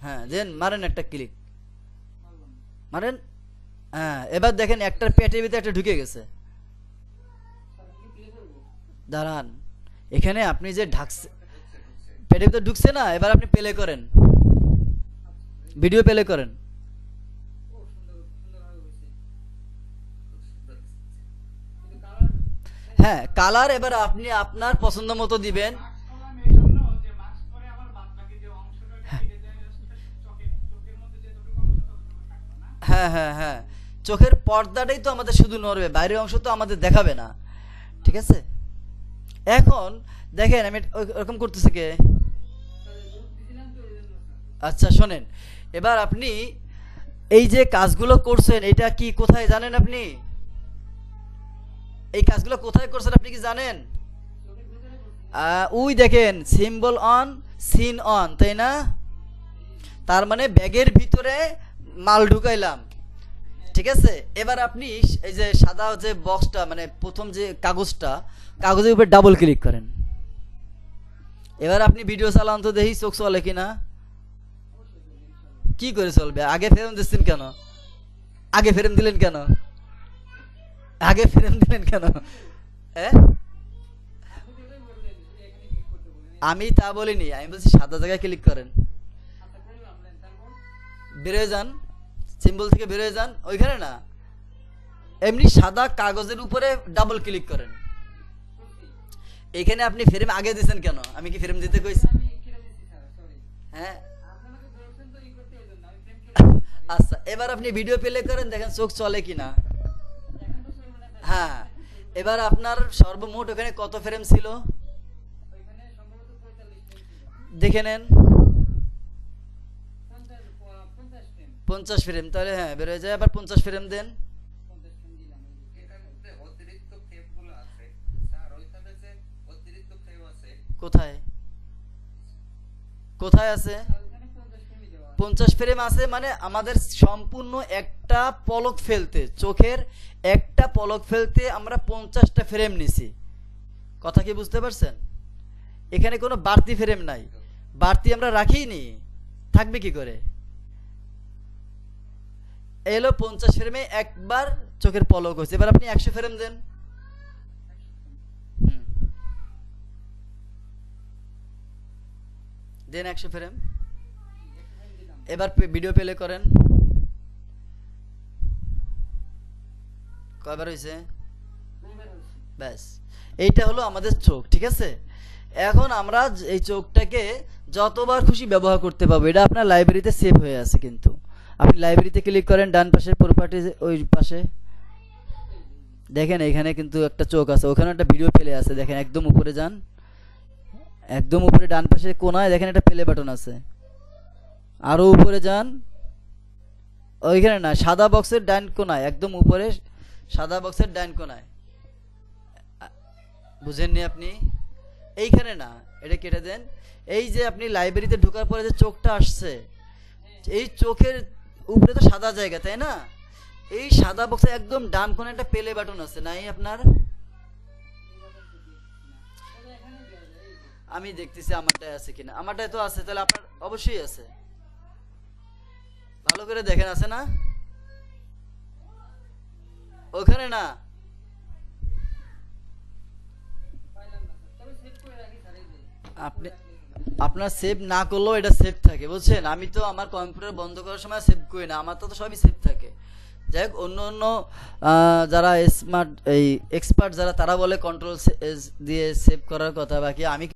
হ্যাঁ দেন মারেন একটা ক্লিক, মারেন। হ্যাঁ এবার দেখেন একটার পেটের ভিতরে একটা ঢুকে গেছে। দাঁড়ান, এখানে আপনি যে ঢাকছে, পেটের ভিতরে ঢুকছে না, এবার আপনি প্লে করেন, ভিডিও প্লে করেন। হ্যাঁ কালার এবার আপনি আপনার পছন্দ মতো দিবেন। হ্যাঁ হ্যাঁ হ্যাঁ, চোখের পর্দাটাই তো আমাদের শুধু নড়বে, বাইরের অংশ তো আমাদের দেখাবে না, ঠিক আছে। এখন দেখেন আমি ওরকম করতেছে কে? আচ্ছা শোনেন, এবার আপনি এই যে কাজগুলো করছেন, এটা কি কোথায় জানেন আপনি? এই কাজগুলো কোথায় করছেন আপনি কি জানেন? ওই দেখেন সিম্বল অন, সিন অন, তাই না? তার মানে ব্যাগের ভিতরে মাল ঢুকাইলাম, ঠিক আছে। এবার আপনি এই যে সাদা যে বক্সটা, মানে প্রথম যে কাগজটা, কাগজের উপর ডাবল ক্লিক করেন। এবার আপনি ভিডিও চালান তো দেখি চোখ চলে কিনা। কি করে চলবে? আগে ফ্রেম দিচ্ছেন কেন? আগে ফ্রেম দিলেন কেন? আগে ফ্রেম দিলেন কেন? হ্যাঁ আমি তা বলিনি, আমি বলছি সাদা জায়গায় ক্লিক করেন, বেরোয় যান, সিম্বল থেকে বেরোয় যান, ওইখানে না, এমনি সাদা কাগজের উপরে ডাবল ক্লিক করেন। এখানে আপনি ফ্রেম আগে দিয়েছেন কেন? আমি কি ফ্রেম দিতে কইছি? হ্যাঁ আচ্ছা, এবার আপনি ভিডিও প্লে করেন, দেখেন চোখ চলে কিনা। হ্যাঁ এবার আপনার সর্বমোট ওখানে কত ফ্রেম ছিল দেখে নেন। 50 ফ্রেম, তাহলে হ্যাঁ বেরোয় যায়। আবার 50 ফ্রেম দেন। কোথায় কোথায় আছে? 50 ফ্রেম আছে, মানে আমাদের সম্পূর্ণ একটা পলক ফেলতে, চোখের একটা পলক ফেলতে আমরা 50টা ফ্রেম নিছি। কথা কি বুঝতে পারছেন? এখানে কোনো বাড়তি ফ্রেম নাই, বাড়তি আমরা রাখিনি, থাকবে কি করে? এলো 50 ফ্রেমে একবার চোখের পলক হয়েছে। এবার আপনি 100 ফ্রেম দেন। দেন 100 ফ্রেম। এবার ভিডিও প্লে করেন, কয়বার হয়েছে? ব্যাস, এইটা হলো আমাদের চোখ, ঠিক আছে। এখন আমরা এই চোখটাকে যতবার খুশি ব্যবহার করতে পারবো। এটা আপনার লাইব্রেরিতে সেভ হয়ে আছে, কিন্তু আপনি লাইব্রেরিতে ক্লিক করেন, ডান পাশের প্রপার্টি, ওই পাশে দেখেন এখানে কিন্তু একটা চোখ আছে, ওখানে একটা ভিডিও প্লে আছে, দেখেন একদম উপরে যান, একদম উপরে ডান পাশে কোনায় দেখেন একটা প্লে বাটন আছে, আরো উপরে যান, ওইখানে না, সাদা বক্সের ডান কোনায়, একদম উপরে সাদা বক্সের ডান কোনায়। বুঝেননি আপনি? এইখানে না, এটা কেটে দেন। এই যে আপনি লাইব্রেরিতে ঢোকার পরে যে চোখটা আসছে, এই চোখের উপরে তো সাদা জায়গা, তাই না? এই সাদা বক্সে একদম ডান কোণে একটা প্লে বাটন আছে, নাই আপনার? আমি দেখতেছি আমারটায় আছে কিনা। আমারটায় তো আছে, তাহলে আপনার অবশ্যই আছে। ভালো করে দেখেন, আছে না? ওখানে না, আপনি আপনার সেভ না করলেও এটা সেভ থাকে, বুঝছেন? আমি তো আমার কম্পিউটার বন্ধ করার সময় সেভ করি না, আমার তো সবই সেভ থাকে। যাই হোক, অন্য অন্য যারা স্মার্ট এই এক্সপার্ট যারা, তারা বলে কন্ট্রোল দিয়ে সেভ করার কথা, বাকি আমি